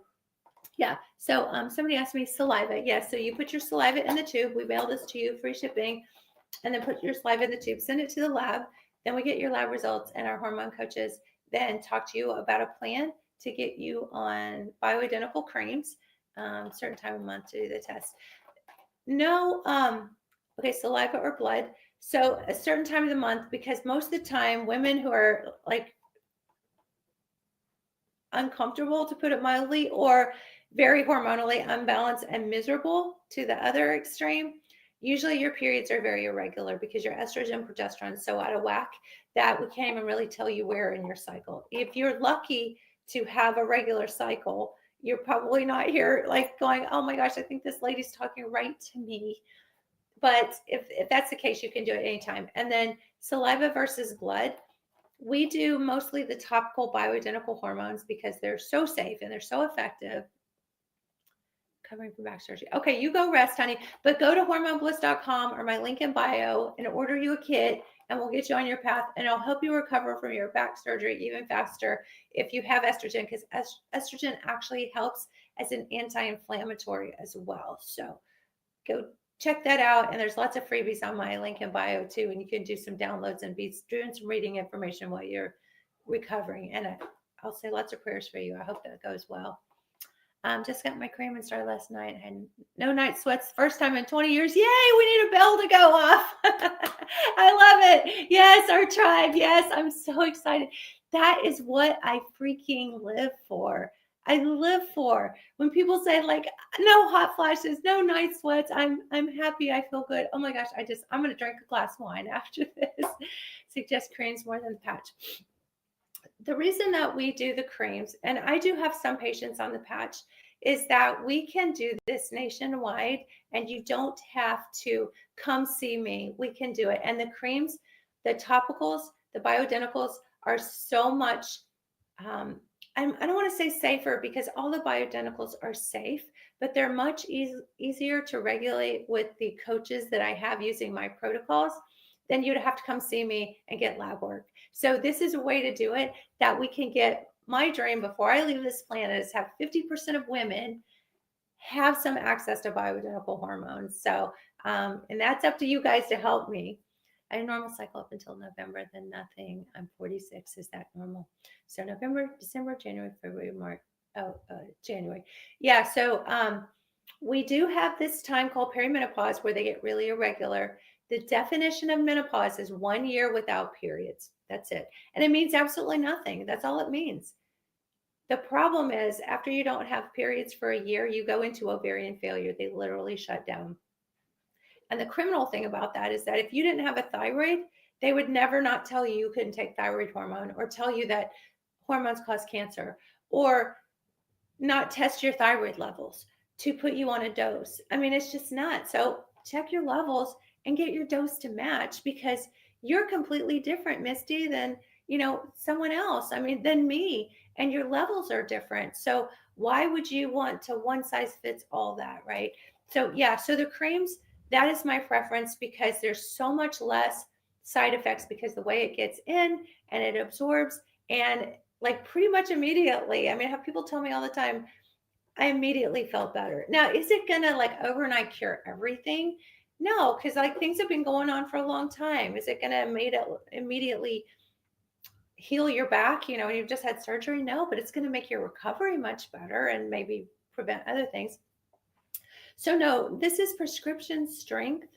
yeah, so somebody asked me saliva. Yes, so you put your saliva in the tube. We mail this to you, free shipping, and then put your saliva in the tube, send it to the lab. Then we get your lab results, and our hormone coaches then talk to you about a plan to get you on bioidentical creams, certain time of month to do the test. No, okay, saliva or blood. So a certain time of the month, because most of the time women who are like uncomfortable, to put it mildly, or very hormonally unbalanced and miserable to the other extreme, usually your periods are very irregular because your estrogen progesterone is so out of whack that we can't even really tell you where in your cycle. If you're lucky to have a regular cycle, you're probably not here like going, oh my gosh, I think this lady's talking right to me. But if that's the case, you can do it anytime. And then saliva versus blood, we do mostly the topical bioidentical hormones because they're so safe and they're so effective. Covering for back surgery. Okay, you go rest, honey. But go to hormonebliss.com or my link in bio and order you a kit, and we'll get you on your path, and I'll help you recover from your back surgery even faster if you have estrogen, because estrogen actually helps as an anti-inflammatory as well. So go check that out. And there's lots of freebies on my link in bio too, and you can do some downloads and be doing some reading information while you're recovering. And I'll say lots of prayers for you. I hope that goes well. Just got my cream and started last night. I had no night sweats, first time in 20 years. Yay, we need a bell to go off. I love it. Yes, our tribe. Yes, I'm so excited. That is what I freaking live for. I live for. When people say like no hot flashes, no night sweats, I'm happy. I feel good. Oh my gosh, I'm gonna drink a glass of wine after this. Suggest creams more than the patch. The reason that we do the creams, and I do have some patients on the patch, is that we can do this nationwide and you don't have to come see me. We can do it. And the creams, the topicals, the bioidenticals are so much, I don't want to say safer because all the bioidenticals are safe, but they're much easier to regulate with the coaches that I have using my protocols. Then you'd have to come see me and get lab work. So this is a way to do it that we can get. My dream before I leave this planet is have 50% of women have some access to bioidentical hormones. So, and that's up to you guys to help me. I had a normal cycle up until November, then nothing. I'm 46. Is that normal? So November, December, January, February, March. January. Yeah. So we do have this time called perimenopause where they get really irregular. The definition of menopause is 1 year without periods. That's it. And it means absolutely nothing. That's all it means. The problem is after you don't have periods for a year, you go into ovarian failure. They literally shut down. And the criminal thing about that is that if you didn't have a thyroid, they would never not tell you couldn't take thyroid hormone or tell you that hormones cause cancer or not test your thyroid levels to put you on a dose. I mean, it's just not. So check your levels and get your dose to match because you're completely different, Misty, than someone else. I mean, than me, and your levels are different. So why would you want to one size fits all that, right? So yeah, so the creams, that is my preference because there's so much less side effects because the way it gets in and it absorbs and like pretty much immediately. I mean, I have people tell me all the time, I immediately felt better. Now, is it gonna like overnight cure everything? No, because like things have been going on for a long time. Is it gonna immediately heal your back, and you've just had surgery? No, but it's gonna make your recovery much better and maybe prevent other things. So no, this is prescription strength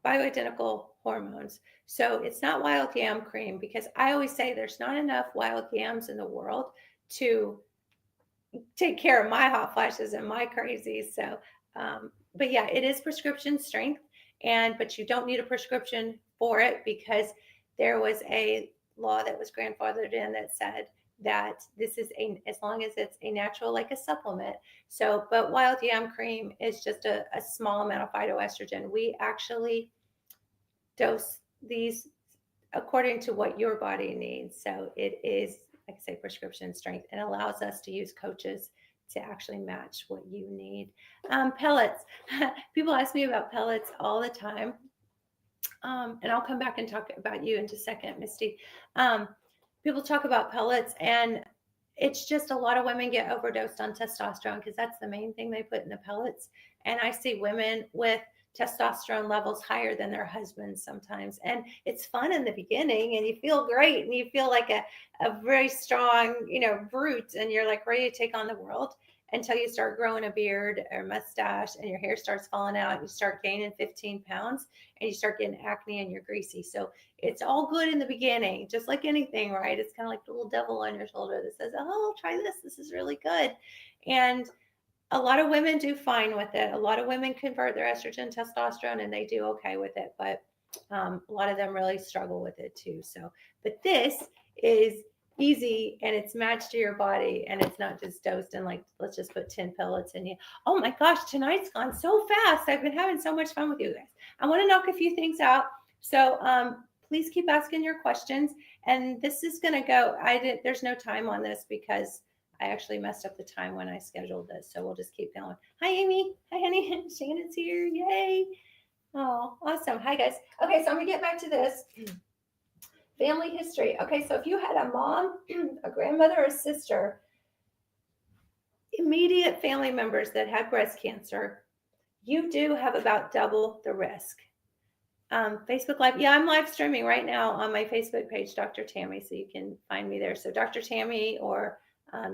bioidentical hormones. So it's not wild yam cream because I always say there's not enough wild yams in the world to take care of my hot flashes and my crazies. So, but yeah, it is prescription strength, but you don't need a prescription for it because there was a law that was grandfathered in that said that this is as long as it's a natural, like a supplement. So, but wild yam cream is just a small amount of phytoestrogen. We actually dose these according to what your body needs. So it is, like I say, prescription strength and allows us to use coaches to actually match what you need. Pellets. People ask me about pellets all the time. And I'll come back and talk about you in just a second, Misty. People talk about pellets, and it's just a lot of women get overdosed on testosterone because that's the main thing they put in the pellets. And I see women with testosterone levels higher than their husbands sometimes. And it's fun in the beginning and you feel great and you feel like a very strong, brute, and you're like ready to take on the world. until you start growing a beard or mustache and your hair starts falling out. You start gaining 15 pounds and you start getting acne and you're greasy. So it's all good in the beginning, just like anything, right? It's kind of like the little devil on your shoulder that says, oh, try this. This is really good. And a lot of women do fine with it. A lot of women convert their estrogen, testosterone, and they do okay with it. But a lot of them really struggle with it too. So, but this is easy and it's matched to your body and it's not just dosed in like, let's just put 10 pellets in you. Oh my gosh, tonight's gone so fast. I've been having so much fun with you guys. I want to knock a few things out. So, please keep asking your questions. And this is going to go, there's no time on this because I actually messed up the time when I scheduled this, so we'll just keep going. Hi, Amy. Hi, honey. Shannon's here. Yay. Oh, awesome. Hi, guys. Okay, so I'm going to get back to this. Family history. Okay, so if you had a mom, a grandmother, or a sister, immediate family members that had breast cancer, you do have about double the risk. Facebook Live. Yeah, I'm live streaming right now on my Facebook page, Dr. Tammy, so you can find me there. So Dr. Tammy or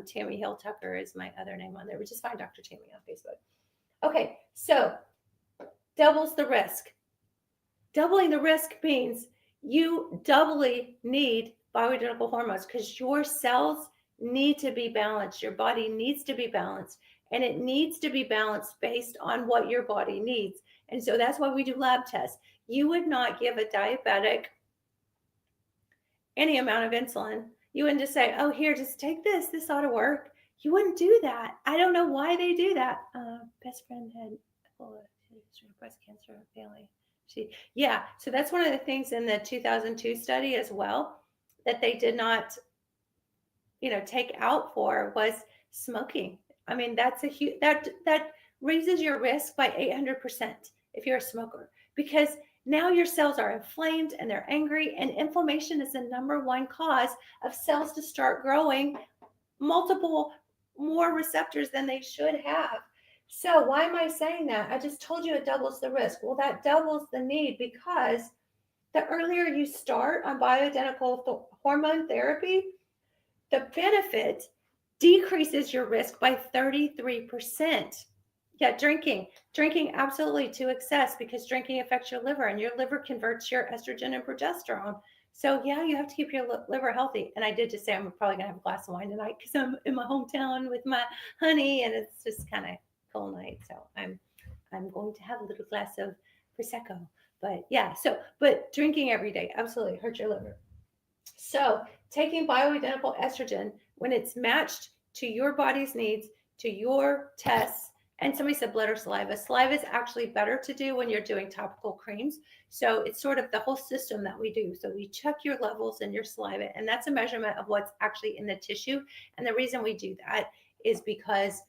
Tammy Hill Tucker is my other name on there, but just find Dr. Tammy on Facebook. Okay, so doubles the risk. Doubling the risk means you doubly need bioidentical hormones because your cells need to be balanced. Your body needs to be balanced, and it needs to be balanced based on what your body needs. And so that's why we do lab tests. You would not give a diabetic any amount of insulin. You wouldn't just say, oh, here, just take this. This ought to work. You wouldn't do that. I don't know why they do that. Best friend had breast cancer family. Yeah. So that's one of the things in the 2002 study as well that they did not, take out for was smoking. I mean, that's a huge that raises your risk by 800% if you're a smoker because now your cells are inflamed and they're angry, and inflammation is the number one cause of cells to start growing multiple more receptors than they should have. So why am I saying that? I just told you it doubles the risk. Well, that doubles the need because the earlier you start on bioidentical hormone therapy, the benefit decreases your risk by 33%. Yeah, drinking absolutely to excess because drinking affects your liver and your liver converts your estrogen and progesterone. So yeah, you have to keep your liver healthy. And I did just say I'm probably gonna have a glass of wine tonight because I'm in my hometown with my honey and it's just kind of cool night. So I'm going to have a little glass of prosecco. But yeah, but drinking every day absolutely hurts your liver. So taking bioidentical estrogen when it's matched to your body's needs, to your tests, and somebody said blood or saliva. Saliva is actually better to do when you're doing topical creams. So it's sort of the whole system that we do. So we check your levels in your saliva, and that's a measurement of what's actually in the tissue. And the reason we do that is because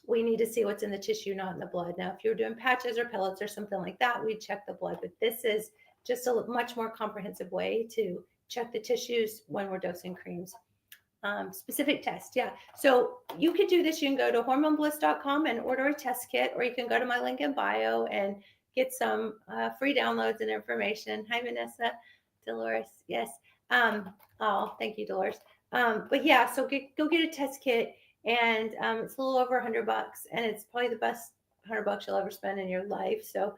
we need to see what's in the tissue, not in the blood. Now, if you're doing patches or pellets or something like that, we check the blood. But this is just a much more comprehensive way to check the tissues when we're dosing creams. Specific test. Yeah. So you could do this. You can go to hormonebliss.com and order a test kit, or you can go to my link in bio and get some free downloads and information. Hi, Vanessa. Dolores. Yes. Oh, thank you, Dolores. But yeah, so go get a test kit, and it's a little over $100, and it's probably the best $100 you'll ever spend in your life. So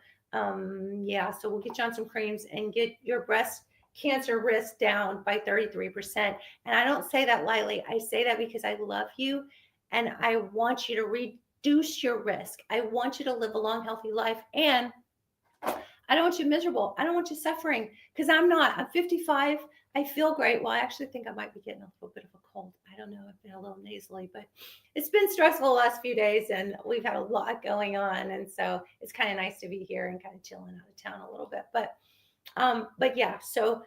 yeah, so we'll get you on some creams and get your breast cancer risk down by 33%. And I don't say that lightly. I say that because I love you and I want you to reduce your risk. I want you to live a long, healthy life. And I don't want you miserable. I don't want you suffering because I'm not. I'm 55. I feel great. Well, I actually think I might be getting a little bit of a cold. I don't know. I've been a little nasally, but it's been stressful the last few days and we've had a lot going on. And so it's kind of nice to be here and kind of chilling out of town a little bit. But yeah, so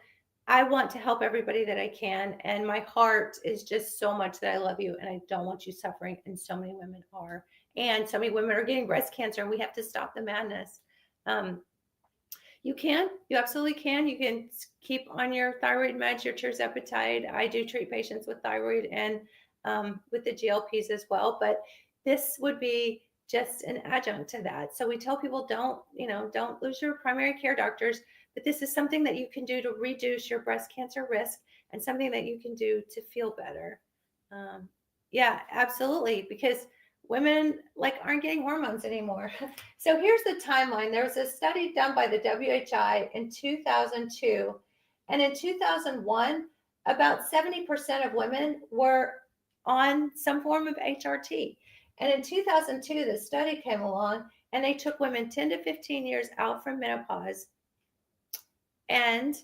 I want to help everybody that I can. And my heart is just so much that I love you and I don't want you suffering. And so many women are. And so many women are getting breast cancer and we have to stop the madness. You absolutely can. You can keep on your thyroid meds, your tirzepatide. I do treat patients with thyroid and with the GLPs as well, but this would be just an adjunct to that. So we tell people don't lose your primary care doctors, but this is something that you can do to reduce your breast cancer risk and something that you can do to feel better. Yeah, absolutely. Because women like aren't getting hormones anymore. So here's the timeline. There was a study done by the WHI in 2002, and in 2001, about 70% of women were on some form of HRT. And in 2002, the study came along and they took women 10 to 15 years out from menopause and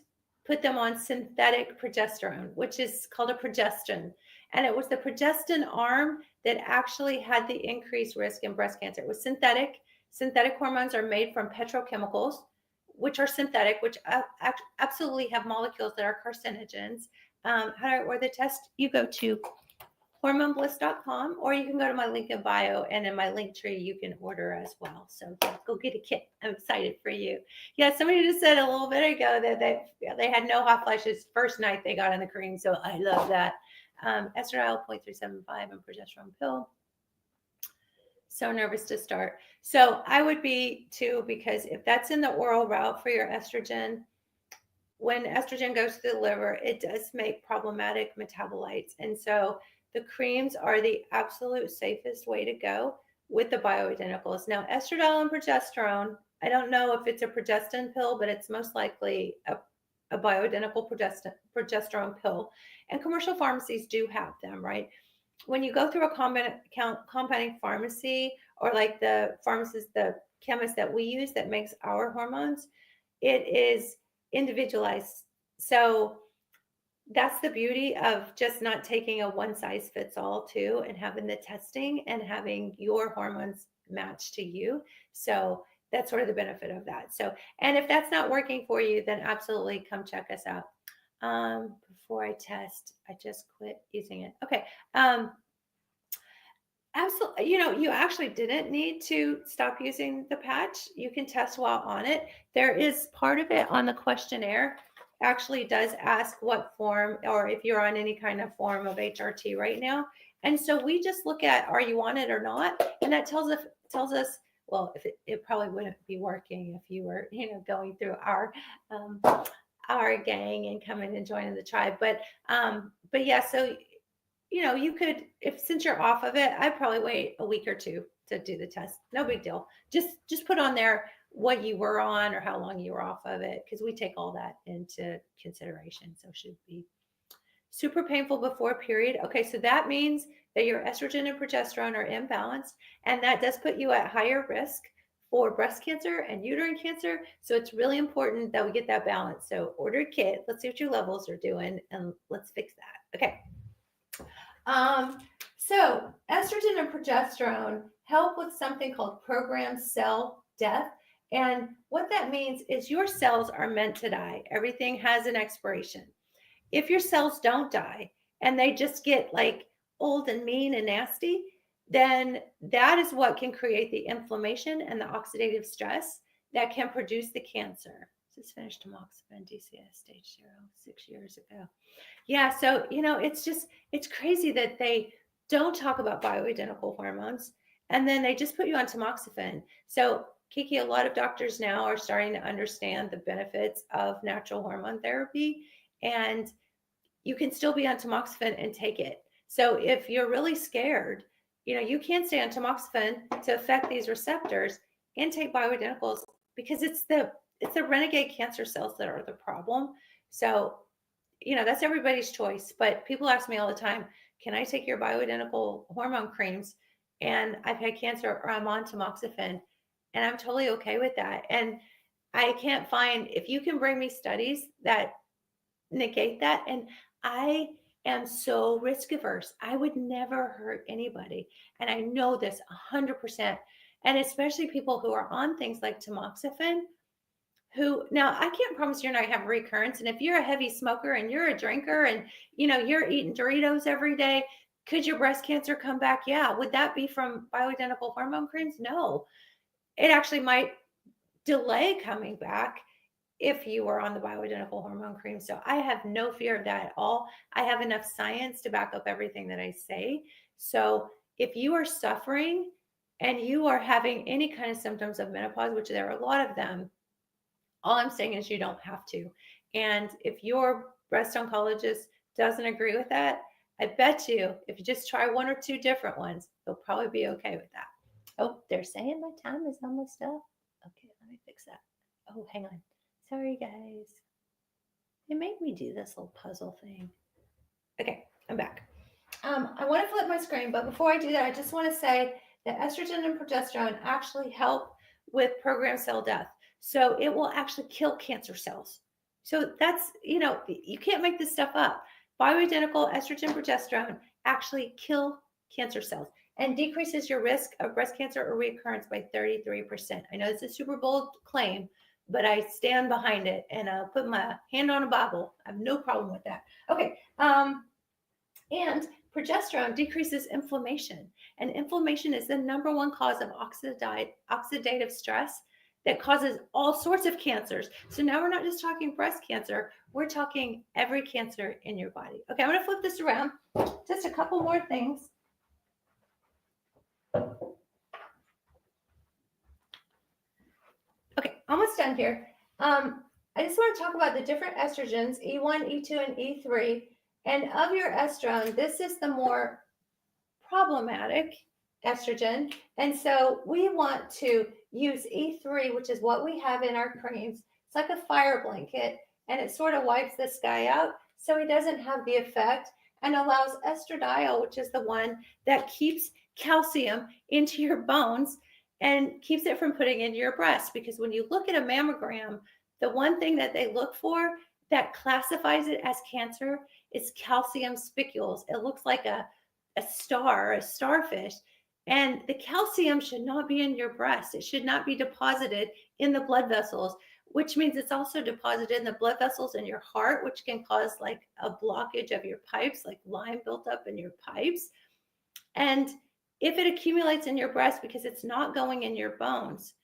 put them on synthetic progesterone, which is called a progestin. And it was the progestin arm that actually had the increased risk in breast cancer. It was synthetic. Synthetic hormones are made from petrochemicals, which are synthetic, which absolutely have molecules that are carcinogens. Or the test, you go to hormonebliss.com, or you can go to my link in bio, and in my link tree you can order as well. So yeah, go get a kit. I'm excited for you. Yeah, somebody just said a little bit ago that they had no hot flashes first night they got on the cream, so I love that. Estradiol 0.375 and progesterone pill. So nervous to start. So I would be too, because if that's in the oral route for your estrogen, when estrogen goes to the liver, it does make problematic metabolites. And so the creams are the absolute safest way to go with the bioidenticals. Now, estradiol and progesterone, I don't know if it's a progestin pill, but it's most likely a bioidentical progesterone pill. And commercial pharmacies do have them, right? When you go through a compounding pharmacy, or like the pharmacist, the chemist that we use that makes our hormones, it is individualized. So that's the beauty of just not taking a one size fits all too, and having the testing and having your hormones matched to you. So that's sort of the benefit of that. So, and if that's not working for you, then absolutely come check us out. Before I test, I just quit using it. Okay. Absolutely. You actually didn't need to stop using the patch. You can test while on it. There is part of it on the questionnaire actually does ask what form, or if you're on any kind of form of HRT right now. And so we just look at, are you on it or not? And that tells us, well, if it probably wouldn't be working if you were, going through our gang and coming and joining the tribe. But yeah, so you could, if since you're off of it, I'd probably wait a week or two to do the test. No big deal. Just put on there what you were on or how long you were off of it, because we take all that into consideration. So it should be super painful before period. Okay, so that means that your estrogen and progesterone are imbalanced, and that does put you at higher risk for breast cancer and uterine cancer. So it's really important that we get that balance. So order a kit. Let's see what your levels are doing, and let's fix that. Okay. So estrogen and progesterone help with something called programmed cell death. And what that means is your cells are meant to die. Everything has an expiration. If your cells don't die and they just get like old and mean and nasty, then that is what can create the inflammation and the oxidative stress that can produce the cancer. Just finished tamoxifen DCS stage 0 6 years ago. Yeah, so it's crazy that they don't talk about bioidentical hormones, and then they just put you on tamoxifen. So Kiki, a lot of doctors now are starting to understand the benefits of natural hormone therapy, and you can still be on tamoxifen and take it. So if you're really scared, you can stay on tamoxifen to affect these receptors and take bioidenticals, because it's the renegade cancer cells that are the problem. So that's everybody's choice. But people ask me all the time, can I take your bioidentical hormone creams? And I've had cancer, or I'm on tamoxifen, and I'm totally okay with that. And I can't find, if you can bring me studies that negate that. And I am so risk averse. I would never hurt anybody. And I know this 100%. And especially people who are on things like tamoxifen, who, now I can't promise you're not have recurrence. And if you're a heavy smoker and you're a drinker and you're eating Doritos every day, could your breast cancer come back? Yeah. Would that be from bioidentical hormone creams? No. It actually might delay coming back if you were on the bioidentical hormone cream. So I have no fear of that at all. I have enough science to back up everything that I say. So if you are suffering and you are having any kind of symptoms of menopause, which there are a lot of them, all I'm saying is you don't have to. And if your breast oncologist doesn't agree with that, I bet you if you just try one or two different ones, you'll probably be okay with that. Oh, they're saying my time is almost up. Okay, let me fix that. Oh, hang on. Sorry, guys. They made me do this little puzzle thing. Okay, I'm back. I want to flip my screen, but before I do that, I just want to say that estrogen and progesterone actually help with programmed cell death. So it will actually kill cancer cells. So that's, you can't make this stuff up. Bioidentical estrogen progesterone actually kill cancer cells and decreases your risk of breast cancer or recurrence by 33%. I know it's a super bold claim, but I stand behind it and put my hand on a Bible. I have no problem with that. Okay. And progesterone decreases inflammation. And inflammation is the number one cause of oxidative stress that causes all sorts of cancers. So now we're not just talking breast cancer, we're talking every cancer in your body. Okay, I'm going to flip this around. Just a couple more things. Okay, almost done here. I just want to talk about the different estrogens, E1, E2, and E3. And of your estrone, this is the more problematic estrogen. And so we want to use E3, which is what we have in our creams. It's like a fire blanket, and it sort of wipes this guy out so he doesn't have the effect, and allows estradiol, which is the one that keeps calcium into your bones and keeps it from putting into your breast. Because when you look at a mammogram, the one thing that they look for that classifies it as cancer is calcium spicules. It looks like a starfish. And the calcium should not be in your breast. It should not be deposited in the blood vessels, which means it's also deposited in the blood vessels in your heart, which can cause like a blockage of your pipes, like lime built up in your pipes. And if it accumulates in your breast because it's not going in your bones,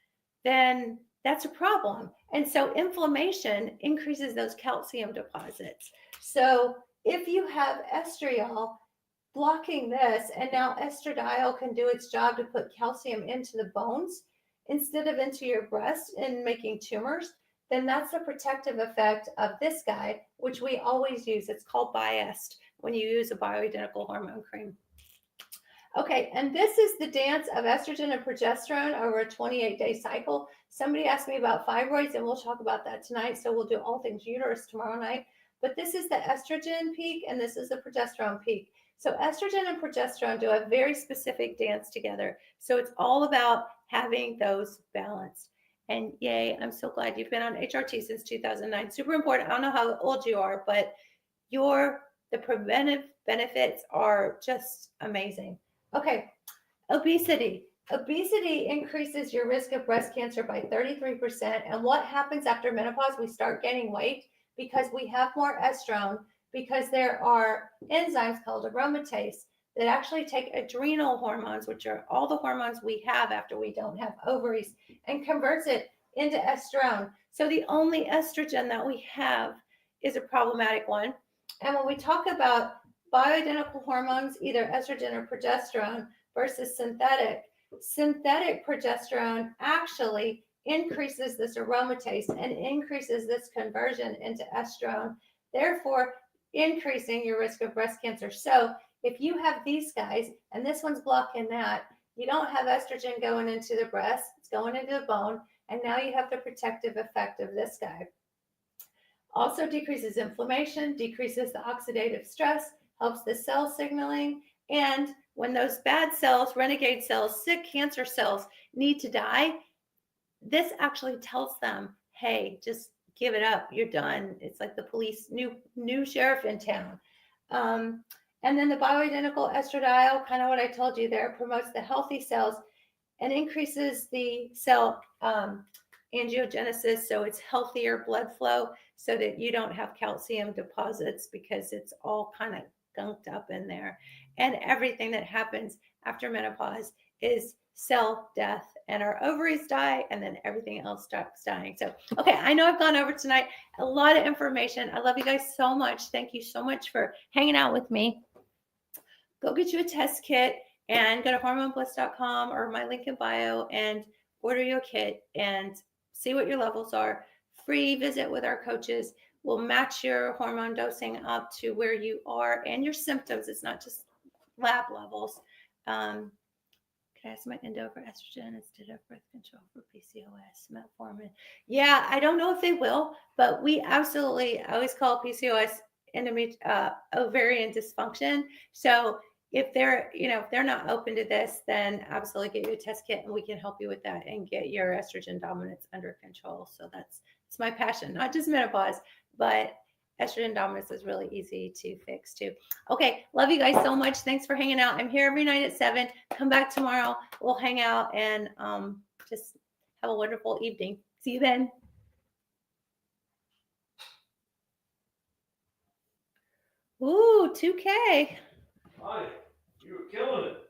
then that's a problem. And so inflammation increases those calcium deposits. So if you have estriol blocking this, and now estradiol can do its job to put calcium into the bones instead of into your breast and making tumors, then that's the protective effect of this guy, which we always use. It's called Biest when you use a bioidentical hormone cream. Okay, and this is the dance of estrogen and progesterone over a 28-day cycle. Somebody asked me about fibroids, and we'll talk about that tonight. So we'll do all things uterus tomorrow night. But this is the estrogen peak, and this is the progesterone peak. So estrogen and progesterone do a very specific dance together. So it's all about having those balanced. And yay, I'm so glad you've been on HRT since 2009. Super important. I don't know how old you are, but the preventive benefits are just amazing. Okay, obesity. Obesity increases your risk of breast cancer by 33%. And what happens after menopause? We start gaining weight because we have more estrone, because there are enzymes called aromatase that actually take adrenal hormones, which are all the hormones we have after we don't have ovaries, and converts it into estrone. So the only estrogen that we have is a problematic one. And when we talk about bioidentical hormones, either estrogen or progesterone versus synthetic progesterone actually increases this aromatase and increases this conversion into estrone, therefore increasing your risk of breast cancer. So if you have these guys and this one's blocking that, you don't have estrogen going into the breast, it's going into the bone, and now you have the protective effect of this guy. Also decreases inflammation, decreases the oxidative stress, helps the cell signaling. And when those bad cells, renegade cells, sick cancer cells need to die, this actually tells them, hey, just give it up. You're done. It's like the police, new sheriff in town. And then the bioidentical estradiol, kind of what I told you there, promotes the healthy cells and increases the cell angiogenesis, so it's healthier blood flow so that you don't have calcium deposits because it's all kind of gunked up in there. And everything that happens after menopause is cell death, and our ovaries die, and then everything else starts dying. So, okay, I know I've gone over tonight a lot of information. I love you guys so much. Thank you so much for hanging out with me. Go get you a test kit and go to hormonebliss.com or my link in bio and order you a kit and see what your levels are. Free visit with our coaches. will match your hormone dosing up to where you are and your symptoms. It's not just lab levels. Um, can I ask my endo for estrogen instead of birth control for PCOS, metformin? Yeah, I don't know if they will, but we absolutely, I always call PCOS ovarian dysfunction. So if they're, if they're not open to this, then absolutely get you a test kit and we can help you with that and get your estrogen dominance under control. So it's my passion, not just menopause, but estrogen dominance is really easy to fix too. Okay, love you guys so much. Thanks for hanging out. I'm here every night at 7. Come back tomorrow. We'll hang out and just have a wonderful evening. See you then. Ooh, 2K. Hi, you were killing it.